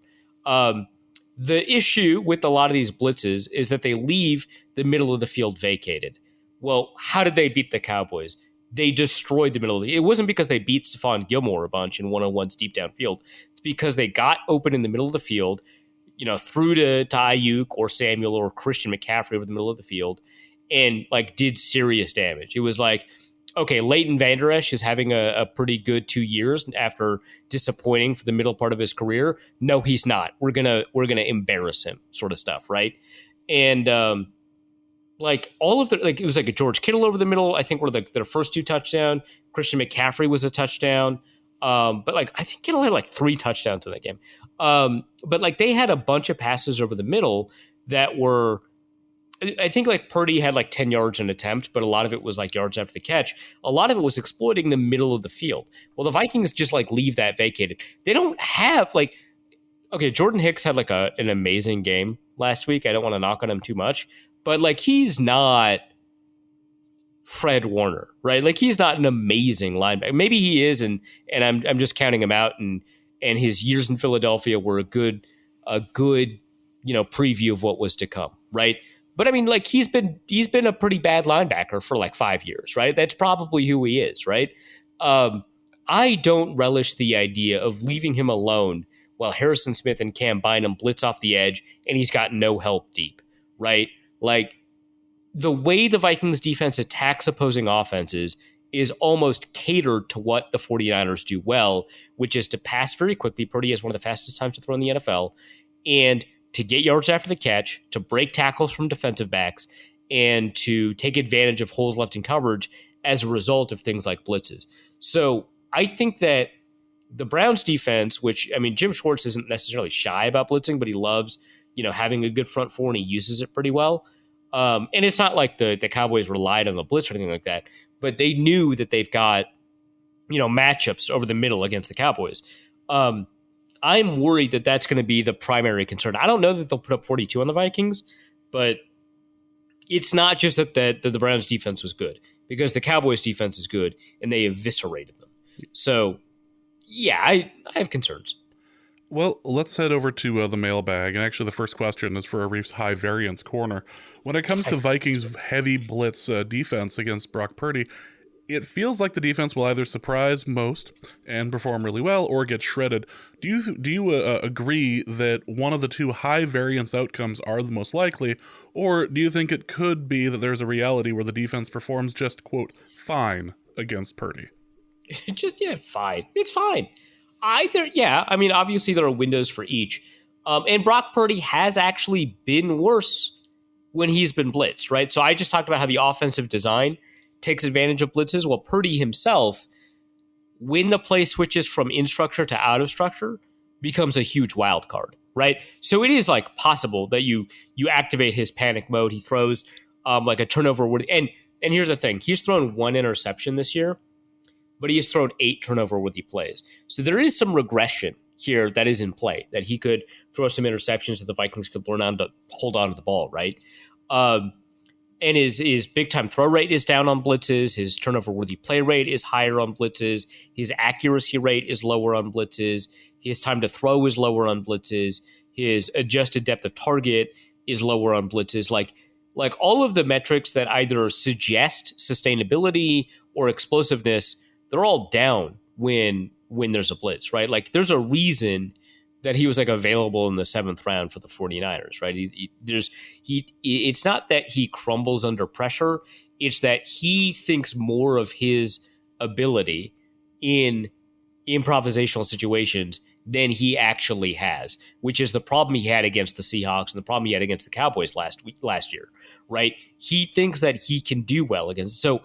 The issue with a lot of these blitzes is that they leave the middle of the field vacated. Well, how did they beat the Cowboys? They destroyed the middle of the field. It wasn't because they beat Stephon Gilmore a bunch in one-on-ones deep downfield. It's because they got open in the middle of the field, threw to Ayuk or Samuel or Christian McCaffrey over the middle of the field and like did serious damage. It was like, okay, Leighton Vander Esch is having a pretty good 2 years after disappointing for the middle part of his career. No, he's not. We're gonna embarrass him, sort of stuff, right? And like all of the it was like a George Kittle over the middle. I think were their first 2 touchdowns. Christian McCaffrey was a touchdown, but like I think Kittle had like 3 touchdowns in that game. But like they had a bunch of passes over the middle that were. I think like Purdy had like 10 yards an attempt, but a lot of it was like yards after the catch. A lot of it was exploiting the middle of the field. Well, the Vikings just like leave that vacated. They don't have like, okay, Jordan Hicks had like an amazing game last week. I don't want to knock on him too much, but like he's not Fred Warner, right? Like he's not an amazing linebacker. Maybe he is, and I'm just counting him out. And his years in Philadelphia were a good preview of what was to come, right? But I mean, like he's been a pretty bad linebacker for like 5 years, right? That's probably who he is, right? I don't relish the idea of leaving him alone while Harrison Smith and Cam Bynum blitz off the edge and he's got no help deep, right? Like the way the Vikings defense attacks opposing offenses is almost catered to what the 49ers do well, which is to pass very quickly. Purdy has one of the fastest times to throw in the NFL, and to get yards after the catch, to break tackles from defensive backs, and to take advantage of holes left in coverage as a result of things like blitzes. So I think that the Browns defense, which, I mean, Jim Schwartz isn't necessarily shy about blitzing, but he loves, having a good front four and he uses it pretty well. And it's not like the Cowboys relied on the blitz or anything like that, but they knew that they've got, matchups over the middle against the Cowboys. I'm worried that that's going to be the primary concern. I don't know that they'll put up 42 on the Vikings, but it's not just that the Browns defense was good, because the Cowboys defense is good and they eviscerated them. So, yeah, I have concerns. Well, let's head over to the mailbag. And actually, the first question is for Arif's high variance corner. When it comes to Vikings' heavy blitz defense against Brock Purdy, it feels like the defense will either surprise most and perform really well or get shredded. Do you agree that one of the 2 high variance outcomes are the most likely, or do you think it could be that there's a reality where the defense performs just, quote, fine against Purdy? Fine. It's fine. I mean, obviously there are windows for each. And Brock Purdy has actually been worse when he's been blitzed, right? So I just talked about how the offensive design takes advantage of blitzes. Well, Purdy himself, when the play switches from in structure to out of structure, becomes a huge wild card, right? So it is like possible that you activate his panic mode. He throws like a turnover. And here's the thing. He's thrown 1 interception this year, but he has thrown 8 turnover-worthy plays. So there is some regression here that is in play, that he could throw some interceptions that the Vikings could learn on to hold on to the ball, right? And his big-time throw rate is down on blitzes. His turnover-worthy play rate is higher on blitzes. His accuracy rate is lower on blitzes. His time to throw is lower on blitzes. His adjusted depth of target is lower on blitzes. Like all of the metrics that either suggest sustainability or explosiveness, they're all down when there's a blitz, right? Like there's a reason that he was like available in the 7th round for the 49ers, right? It's not that he crumbles under pressure. It's that he thinks more of his ability in improvisational situations than he actually has, which is the problem he had against the Seahawks and the problem he had against the Cowboys last year, right? He thinks that he can do well against. So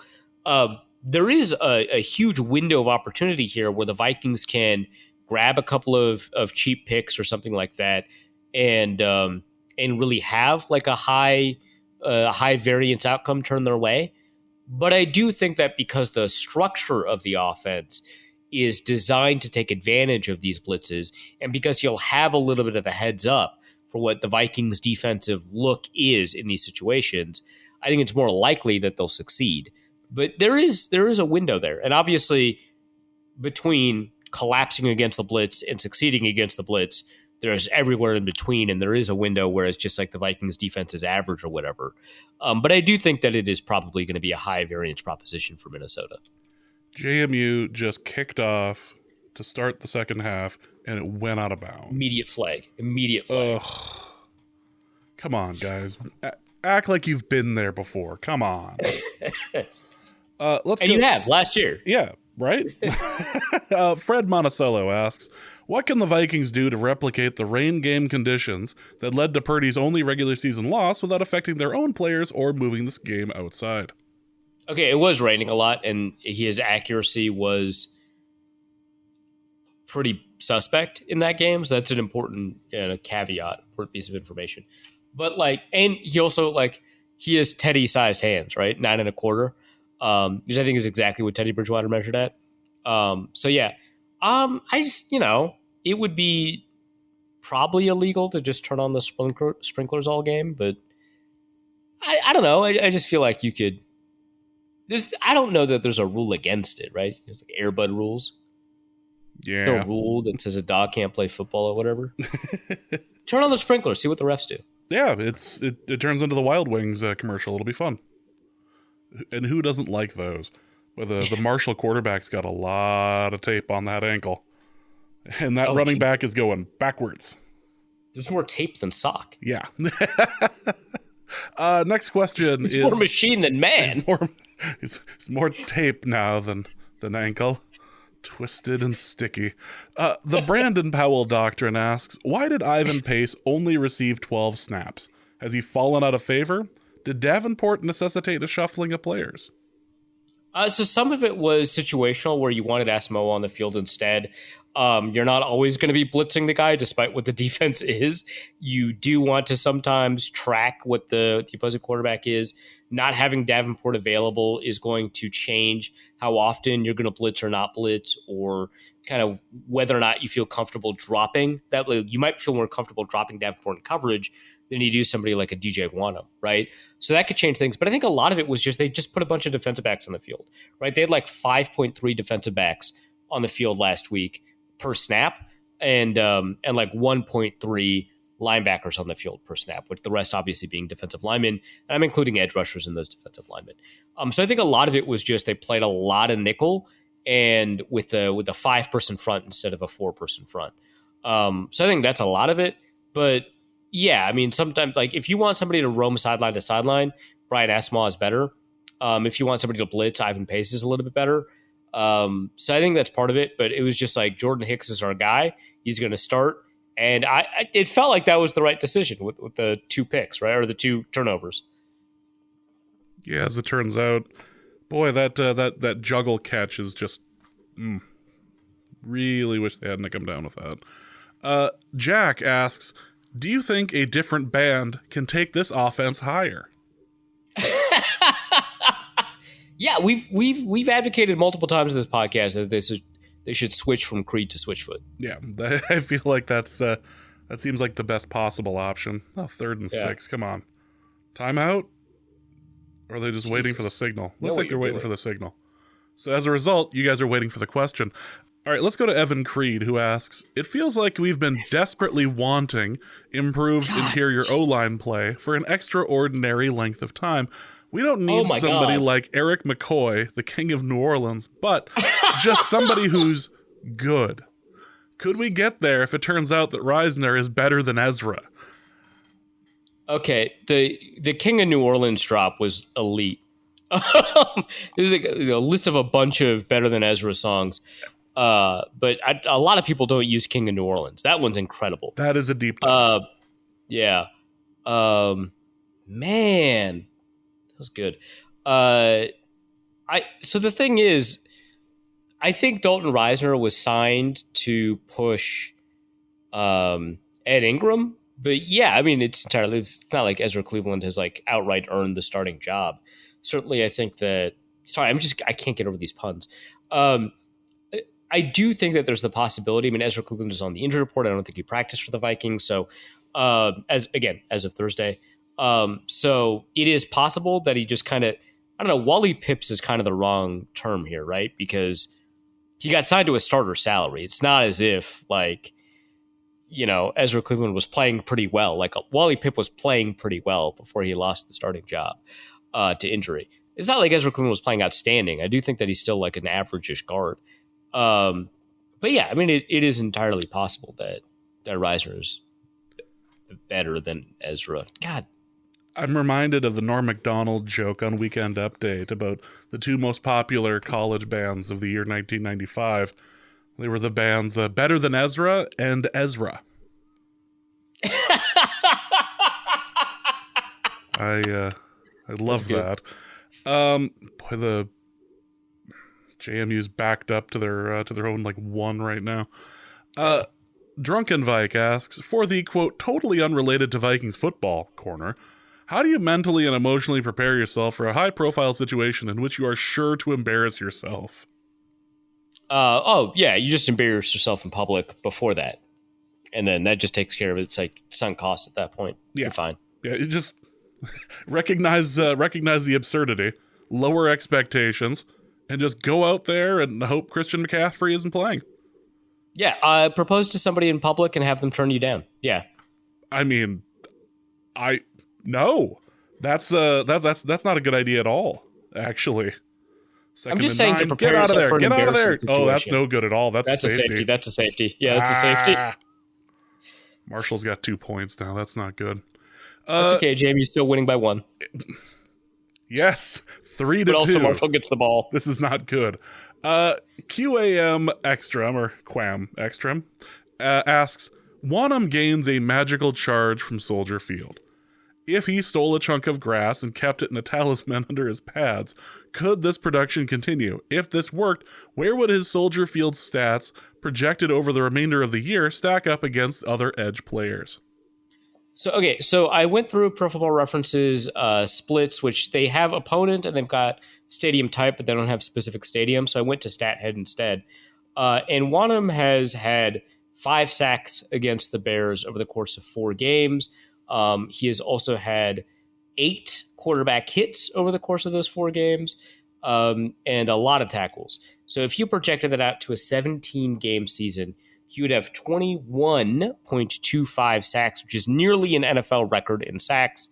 there is a huge window of opportunity here where the Vikings can grab a couple of cheap picks or something like that, and really have like a high variance outcome turn their way. But I do think that because the structure of the offense is designed to take advantage of these blitzes, and because he'll have a little bit of a heads up for what the Vikings' defensive look is in these situations, I think it's more likely that they'll succeed. But there is a window there. And obviously, between collapsing against the blitz and succeeding against the blitz, there's everywhere in between, and there is a window where it's just like the Vikings defense is average or whatever. But I do think that it is probably going to be a high variance proposition for Minnesota. JMU just kicked off to start the second half, and it went out of bounds. Immediate flag. Ugh. Come on, guys. Act like you've been there before. Come on. You have last year. Yeah, right? Fred Monticello asks, what can the Vikings do to replicate the rain game conditions that led to Purdy's only regular season loss without affecting their own players or moving this game outside? Okay, it was raining a lot, and his accuracy was pretty suspect in that game, so that's an important caveat, important piece of information. But and he also he has Teddy-sized hands, right? 9 1/4, which I think is exactly what Teddy Bridgewater measured at. So yeah, I just it would be probably illegal to just turn on the sprinklers all game, but I don't know. I just feel like you could. I don't know that there's a rule against it, right? There's Airbud rules. Yeah. No rule that says a dog can't play football or whatever. Turn on the sprinklers, see what the refs do. Yeah, it turns into the Wild Wings commercial. It'll be fun. And who doesn't like those? But the Marshall quarterback's got a lot of tape on that ankle. And that running back is going backwards. There's more tape than sock. Yeah. Next question is... more machine than man. It's more tape now than ankle. Twisted and sticky. The Brandon Powell doctrine asks, why did Ivan Pace only receive 12 snaps? Has he fallen out of favor? Did Davenport necessitate a shuffling of players? So some of it was situational where you wanted Asamoah on the field instead. You're not always going to be blitzing the guy despite what the defense is. You do want to sometimes track what the opposing quarterback is. Not having Davenport available is going to change how often you're going to blitz or not blitz, or kind of whether or not you feel comfortable dropping that. You might feel more comfortable dropping Davenport in coverage than you do somebody like a DJ Guano, right? So that could change things. But I think a lot of it was just they just put a bunch of defensive backs on the field, right? They had 5.3 defensive backs on the field last week per snap, and 1.3 linebackers on the field per snap, with the rest obviously being defensive linemen. And I'm including edge rushers in those defensive linemen. So I think a lot of it was just they played a lot of nickel and with a 5-person front instead of a 4-person front. So I think that's a lot of it. But yeah, I mean, sometimes if you want somebody to roam sideline to sideline, Brian Asamoah is better. If you want somebody to blitz, Ivan Pace is a little bit better. So I think that's part of it, but it was just Jordan Hicks is our guy. He's going to start. And it felt like that was the right decision with the 2 picks, right? Or the 2 turnovers. Yeah, as it turns out, boy, that juggle catch is just, really wish they hadn't come down with that. Jack asks, do you think a different band can take this offense higher? Yeah, we've advocated multiple times in this podcast that they should switch from Creed to Switchfoot. Yeah, I feel like that seems like the best possible option. Oh, 3rd and 6, come on. Timeout? Or are they just waiting for the signal? Looks like they're waiting for the signal. So as a result, you guys are waiting for the question. All right, let's go to Evan Creed, who asks, it feels like we've been desperately wanting improved interior O-line play for an extraordinary length of time. We don't need somebody like Eric McCoy, the king of New Orleans, but just somebody who's good. Could we get there if it turns out that Reisner is better than Ezra? Okay, the king of New Orleans drop was elite. There's a list of a bunch of better than Ezra songs, but a lot of people don't use King of New Orleans. That one's incredible. That is a deep dive. Yeah. Man. Was good. So the thing is, I think Dalton Reisner was signed to push Ed Ingram, but yeah, I mean it's not like Ezra Cleveland has outright earned the starting job. Certainly, I think that. Sorry, I can't get over these puns. I do think that there's the possibility. I mean, Ezra Cleveland is on the injury report. I don't think he practiced for the Vikings. So, as of Thursday. So it is possible that he just kind of, I don't know, Wally Pips is kind of the wrong term here, right? Because he got signed to a starter salary. It's not as if Ezra Cleveland was playing pretty well. Like Wally Pipp was playing pretty well before he lost the starting job to injury. It's not like Ezra Cleveland was playing outstanding. I do think that he's still like an average-ish guard. But yeah, I mean, it is entirely possible that Reiser is better than Ezra. God. I'm reminded of the Norm Macdonald joke on Weekend Update about the two most popular college bands of the year 1995. They were the bands Better Than Ezra and Ezra. I love that. Boy, the JMU's backed up to their own like one right now. Drunken Vike asks, for the quote totally unrelated to Vikings football corner, how do you mentally and emotionally prepare yourself for a high profile situation in which you are sure to embarrass yourself? You just embarrass yourself in public before that, and then that just takes care of it. It's like sunk cost at that point. Yeah, you're fine. Yeah, you just recognize the absurdity, lower expectations, and just go out there and hope Christian McCaffrey isn't playing. Yeah, propose to somebody in public and have them turn you down. Yeah, I mean, no, that's not a good idea at all. Actually, I'm just saying to prepare yourself for an embarrassing situation. Oh, that's no good at all. That's a safety. That's a safety. Yeah, that's a safety. Marshall's got 2 points now. That's not good. That's okay, Jamie's still winning by 1. Yes, 3-2. But also Marshall gets the ball. This is not good. QAM Ekstrom, or Quam Ekstrom, asks, Wanham gains a magical charge from Soldier Field. If he stole a chunk of grass and kept it in a talisman under his pads, could this production continue? If this worked, where would his Soldier Field stats projected over the remainder of the year stack up against other edge players? So I went through Pro Football References splits, which they have opponent and they've got stadium type, but they don't have specific stadium. So I went to StatHead instead. And Wanham has had 5 sacks against the Bears over the course of 4 games. He has also had 8 quarterback hits over the course of those 4 games, and a lot of tackles. So if you projected that out to a 17-game season, he would have 21.25 sacks, which is nearly an NFL record in sacks.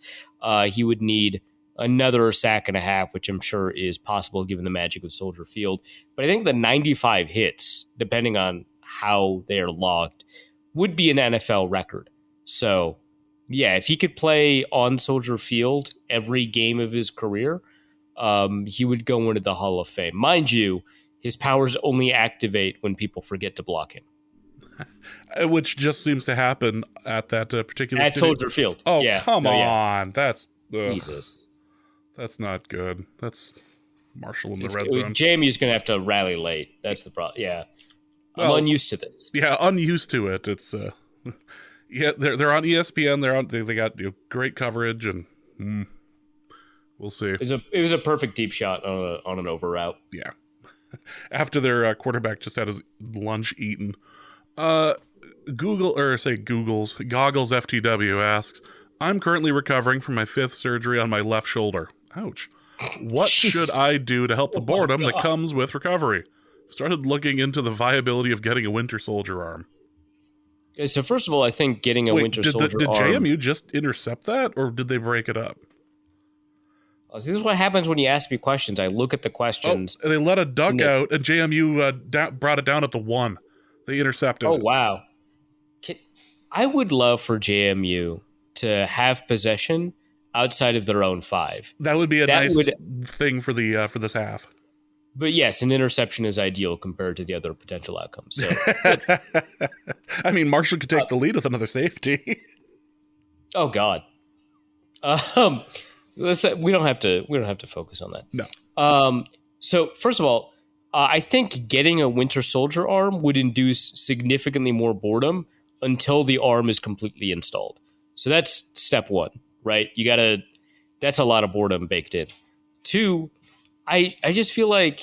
He would need another sack and a half, which I'm sure is possible given the magic of Soldier Field. But I think the 95 hits, depending on how they are logged, would be an NFL record. So yeah, if he could play on Soldier Field every game of his career, he would go into the Hall of Fame. Mind you, his powers only activate when people forget to block him. Which just seems to happen at that particular at Soldier Field. Oh, yeah. Come on. Yeah. That's Jesus. That's not good. That's Marshall in the red zone. Jamie's going to have to rally late. That's the problem. Yeah. I'm unused to this. Yeah, unused to it. It's yeah, they're on ESPN. They got great coverage, and we'll see. It was a perfect deep shot on an over route. Yeah. After their quarterback just had his lunch eaten. Goggles FTW asks, I'm currently recovering from my 5th surgery on my left shoulder. Ouch. What should I do to help the boredom that comes with recovery? Started looking into the viability of getting a Winter Soldier arm. Okay, so first of all, I think getting a Winter Soldier arm... Did JMU just intercept that, or did they break it up? So this is what happens when you ask me questions. I look at the questions. Oh, they let a duck out, and JMU brought it down at the 1. They intercepted it. Oh, wow. I would love for JMU to have possession outside of their own 5. That would be a nice thing for this half. But yes, an interception is ideal compared to the other potential outcomes. So, I mean, Marshall could take the lead with another safety. Oh God. We don't have to focus on that. No. So first of all, I think getting a Winter Soldier arm would induce significantly more boredom until the arm is completely installed. So that's step 1, right? That's a lot of boredom baked in. 2, I just feel like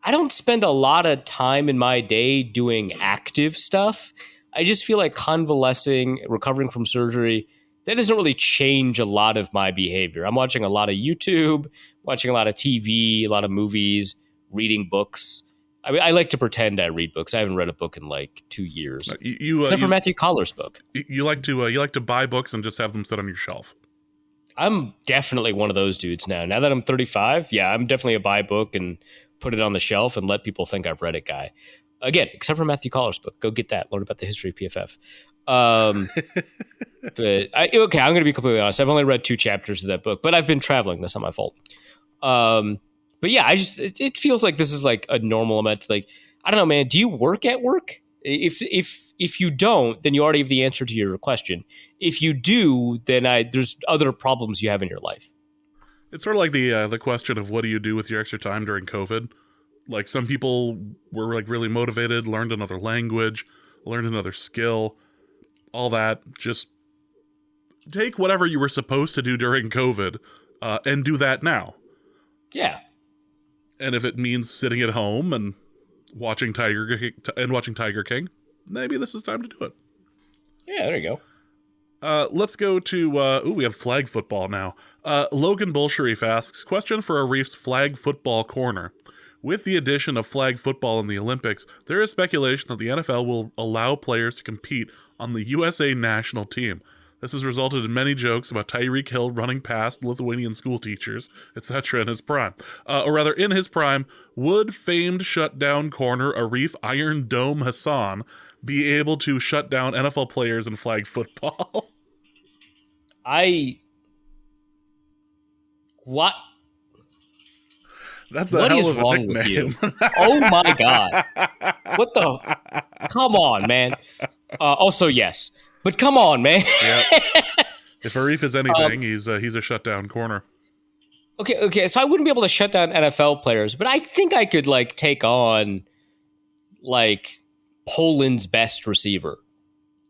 I don't spend a lot of time in my day doing active stuff. I just feel like convalescing, recovering from surgery, that doesn't really change a lot of my behavior. I'm watching a lot of YouTube, watching a lot of TV, a lot of movies, reading books. I mean, I like to pretend I read books. I haven't read a book in like 2 years, except for Matthew Collar's book. You like to buy books and just have them sit on your shelf. I'm definitely one of those dudes now. Now that I'm 35, yeah, I'm definitely a buy book and put it on the shelf and let people think I've read it guy. Again, except for Matthew Collar's book. Go get that. Learn about the history of PFF. But I'm going to be completely honest. I've only read 2 chapters of that book, but I've been traveling. That's not my fault. But yeah, it feels like this is like a normal amount. Like, I don't know, man. Do you work at work? If you don't, then you already have the answer to your question. If you do, then there's other problems you have in your life. It's sort of like the question of what do you do with your extra time during COVID? Like, some people were like really motivated, learned another language, learned another skill, all that. Just take whatever you were supposed to do during COVID and do that now. Yeah. And if it means sitting at home and watching Tiger King, maybe this is time to do it. Yeah, there you go. Let's go to we have flag football now. Logan Bolsharif asks, question for Arif's flag football corner. With the addition of flag football in the Olympics, there is speculation that the NFL will allow players to compete on the USA national team. This has resulted in many jokes about Tyreek Hill running past Lithuanian school teachers, etc. in his prime. Or rather, in his prime, would famed shutdown corner Arif Iron Dome Hassan be able to shut down NFL players in flag football? What? That's a hell of a wrong nickname. with you? Oh my God. What the? Come on, man. Also, yes. But come on, man. Yep. If Arif is anything, he's a shutdown corner. Okay. So I wouldn't be able to shut down NFL players, but I think I could like take on like Poland's best receiver.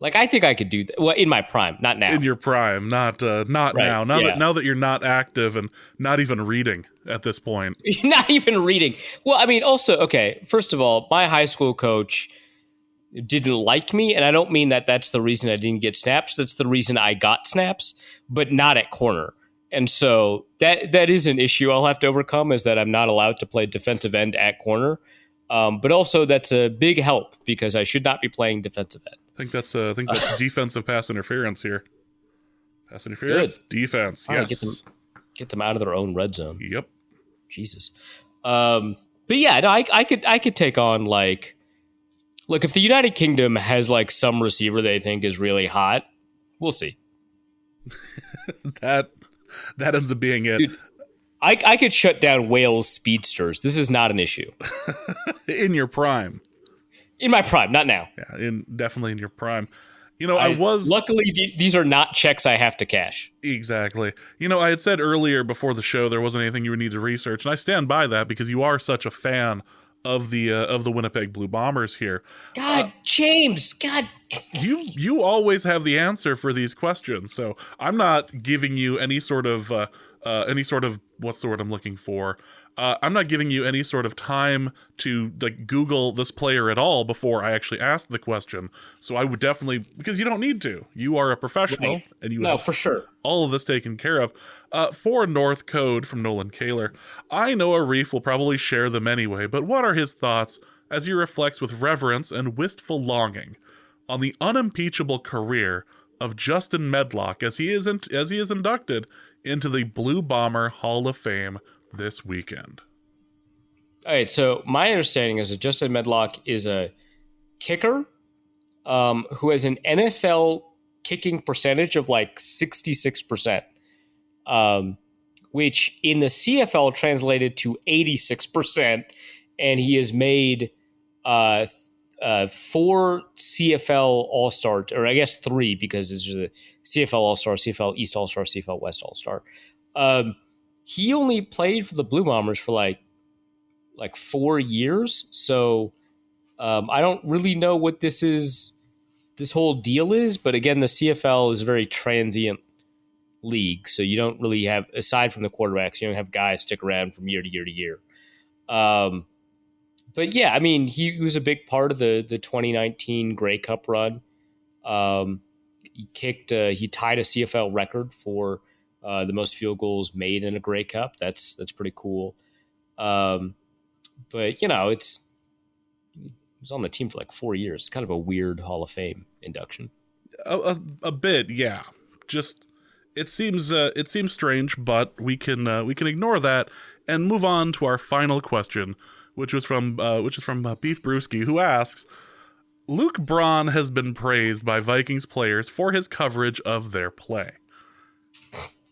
Like, I think I could do that. Well, in my prime, not now. In your prime, not right, now. Now that you're not active and not even reading at this point. Not even reading. Well, I mean, also, okay, first of all, my high school coach didn't like me, and I don't mean that that's the reason I didn't get snaps. That's the reason I got snaps, but not at corner. And so that is an issue I'll have to overcome, is that I'm not allowed to play defensive end at corner. But also that's a big help because I should not be playing defensive end. I think that's defensive pass interference here. Pass interference, good. Defense. Yes. Get them out of their own red zone. Yep. Jesus. But yeah, no, I could take on like, look, if the United Kingdom has like some receiver they think is really hot, we'll see. that ends up being it. Dude, I could shut down Wales speedsters. This is not an issue. In your prime. In my prime, not now. Yeah, definitely in your prime. You know, I was... Luckily, these are not checks I have to cash. Exactly. You know, I had said earlier before the show there wasn't anything you would need to research, and I stand by that because you are such a fan of the Winnipeg Blue Bombers here. God, James, God. You always have the answer for these questions, so I'm not giving you any sort of what's the word I'm looking for? I'm not giving you any sort of time to like Google this player at all before I actually ask the question. So I would definitely, because you don't need to. You are a professional, right. And you have for sure all of this taken care of. For North Code from Nolan Kaler, I know Arif will probably share them anyway, but what are his thoughts as he reflects with reverence and wistful longing on the unimpeachable career of Justin Medlock as he is inducted into the Blue Bomber Hall of Fame this weekend? All right, so my understanding is that Justin Medlock is a kicker who has an NFL kicking percentage of like 66%, which in the CFL translated to 86%, and he has made 4 CFL All-Star, or I guess 3 because this is a CFL All-Star, CFL East All-Star, CFL West All-Star. He only played for the Blue Bombers for like 4 years. So I don't really know what this whole deal is. But again, the CFL is a very transient league. So you don't really have, aside from the quarterbacks, you don't have guys stick around from year to year to year. But yeah, I mean, he was a big part of the 2019 Grey Cup run. he tied a CFL record for the most field goals made in a Grey Cup. That's pretty cool. But he was on the team for like 4 years. It's kind of a weird Hall of Fame induction. A bit, yeah. Just it seems strange, but we can ignore that and move on to our final question, which is from Beef Brewski, who asks, Luke Braun has been praised by Vikings players for his coverage of their play.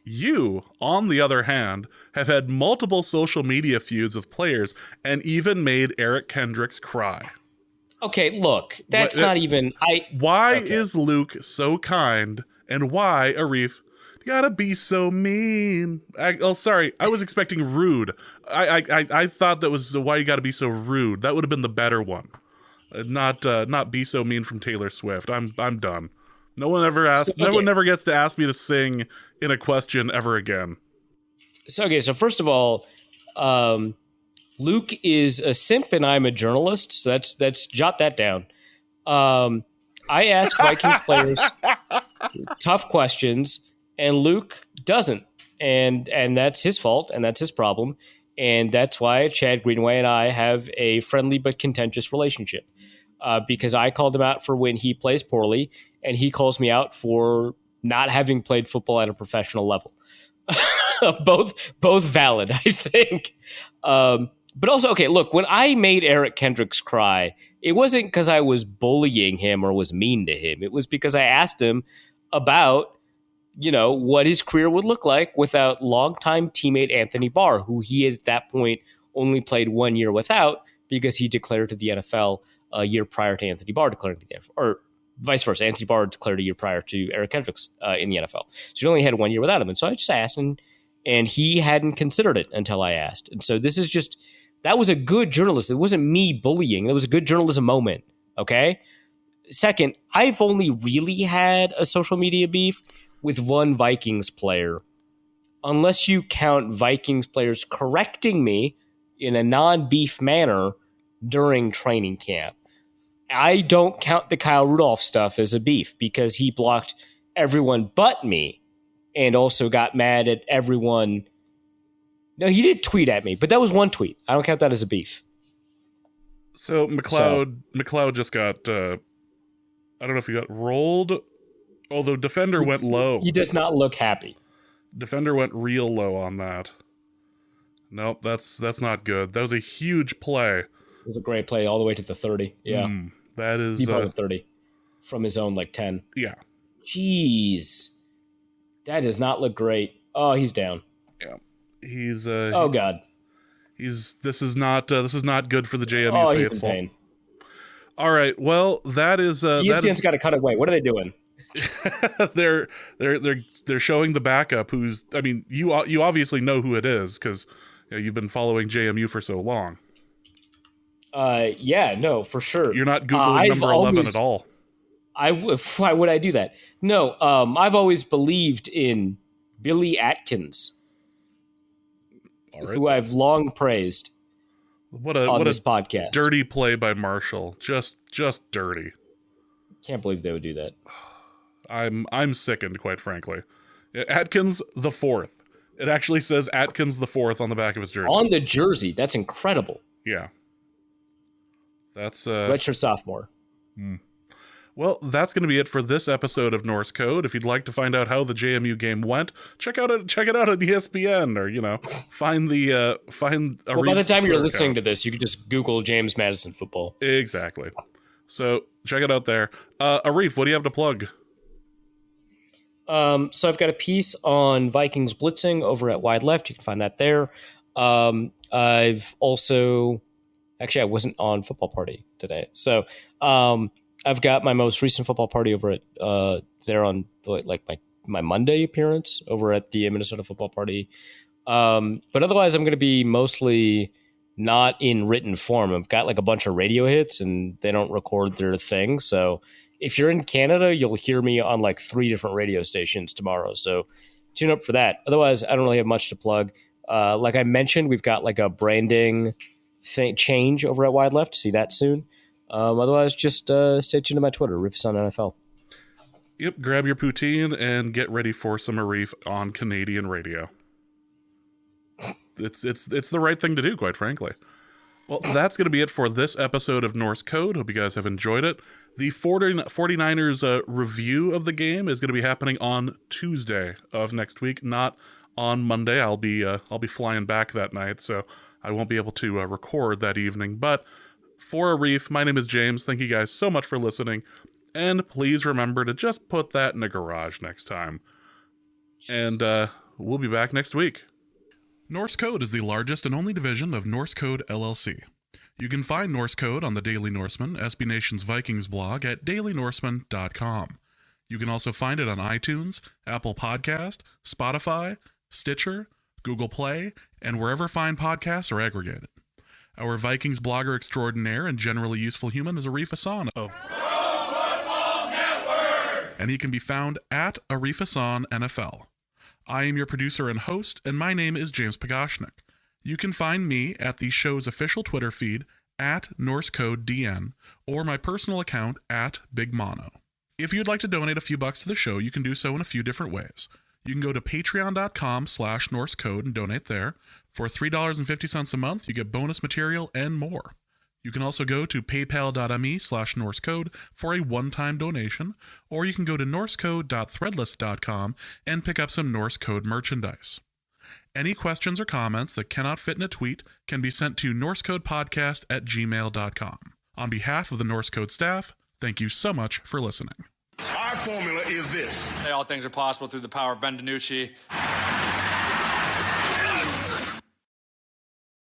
You, on the other hand, have had multiple social media feuds with players and even made Eric Kendricks cry. Okay, look, that's not even... Why is Luke so kind, and why, Arif, you gotta be so mean? Sorry, I was expecting rude. I thought that was why you gotta be so rude. That would have been the better one. Not be so mean from Taylor Swift. I'm done. No one never gets to ask me to sing in a question ever again. So first of all, Luke is a simp and I'm a journalist. So that's jot that down. I ask Vikings players tough questions, and Luke doesn't, and that's his fault, and that's his problem, and that's why Chad Greenway and I have a friendly but contentious relationship. Because I called him out for when he plays poorly, and he calls me out for not having played football at a professional level. both valid, I think. But also, okay, look, when I made Eric Kendricks cry, it wasn't because I was bullying him or was mean to him. It was because I asked him about, what his career would look like without longtime teammate Anthony Barr, who he at that point only played 1 year without because he declared to the NFL a year prior to Anthony Barr declaring to the NFL, or vice versa. Anthony Barr declared a year prior to Eric Kendricks in the NFL. So he only had 1 year without him. And so I just asked, and he hadn't considered it until I asked. And so this is just, that was a good journalist. It wasn't me bullying. It was a good journalism moment. Okay. Second, I've only really had a social media beef with one Vikings player, unless you count Vikings players correcting me in a non-beef manner during training camp. I don't count the Kyle Rudolph stuff as a beef because he blocked everyone but me and also got mad at everyone. No, he did tweet at me, but that was one tweet. I don't count that as a beef. So McLeod just got, I don't know if he got rolled, although Defender went low. He does not look happy. Defender went real low on that. Nope, that's not good. That was a huge play. It was a great play all the way to the 30. Yeah. That is... He bought 30 from his own, 10. Yeah. Jeez. That does not look great. Oh, he's down. Yeah. He's... oh, God. This is not good for the JMU faithful. He's in pain. All right. Well, that is... ESPN's got to cut away. What are they doing? They're showing the backup who's... I mean, you obviously know who it is because you've been following JMU for so long. Yeah, no, for sure. You're not Googling number 11 at all. Why would I do that? No, I've always believed in Billy Atkins, who I've long praised on this podcast. Dirty play by Marshall. Just dirty. Can't believe they would do that. I'm sickened, quite frankly. Atkins the fourth. It actually says Atkins the fourth on the back of his jersey. On the jersey. That's incredible. Yeah. That's redshirt sophomore. Well, that's going to be it for this episode of Norse Code. If you'd like to find out how the JMU game went, check it out on ESPN, or find the find. Well, by the time you're listening to this, you can just Google James Madison football. Exactly. So check it out there. Arif, what do you have to plug? So I've got a piece on Vikings blitzing over at Wide Left. You can find that there. I've also. Actually, I wasn't on Football Party today. So I've got my most recent Football Party over at there on my Monday appearance over at the Minnesota Football Party. But otherwise, I'm going to be mostly not in written form. I've got a bunch of radio hits and they don't record their thing. So if you're in Canada, you'll hear me on 3 different radio stations tomorrow. So tune up for that. Otherwise, I don't really have much to plug. Like I mentioned, we've got a branding change over at Wide Left. See that soon. Otherwise, just stay tuned to my Twitter, Riffs on NFL. Yep, grab your poutine and get ready for some Arif on Canadian radio. It's the right thing to do, quite frankly. Well, that's going to be it for this episode of Norse Code. Hope you guys have enjoyed it. The 49ers review of the game is going to be happening on Tuesday of next week, not on Monday. I'll be flying back that night, so I won't be able to record that evening. But for Arif, my name is James. Thank you guys so much for listening. And please remember to just put that in a garage next time. And we'll be back next week. Norse Code is the largest and only division of Norse Code LLC. You can find Norse Code on the Daily Norseman, SB Nation's Vikings blog at dailynorseman.com. You can also find it on iTunes, Apple Podcast, Spotify, Stitcher, Google Play, and wherever fine podcasts are aggregated. Our Vikings blogger extraordinaire and generally useful human is Arif Hassan of Pro Football Network, and he can be found at Arif Hassan NFL. I am your producer and host, and my name is James Pagashnik. You can find me at the show's official Twitter feed at NorseCodeDN or my personal account at Big Mono. If you'd like to donate a few bucks to the show, you can do so in a few different ways. You can go to patreon.com/NorseCode and donate there. For $3.50 a month, you get bonus material and more. You can also go to paypal.me/NorseCode for a one-time donation, or you can go to norsecode.threadless.com and pick up some Norse Code merchandise. Any questions or comments that cannot fit in a tweet can be sent to norsecodepodcast@gmail.com. On behalf of the Norse Code staff, thank you so much for listening. Our formula is this. All things are possible through the power of Ben DiNucci.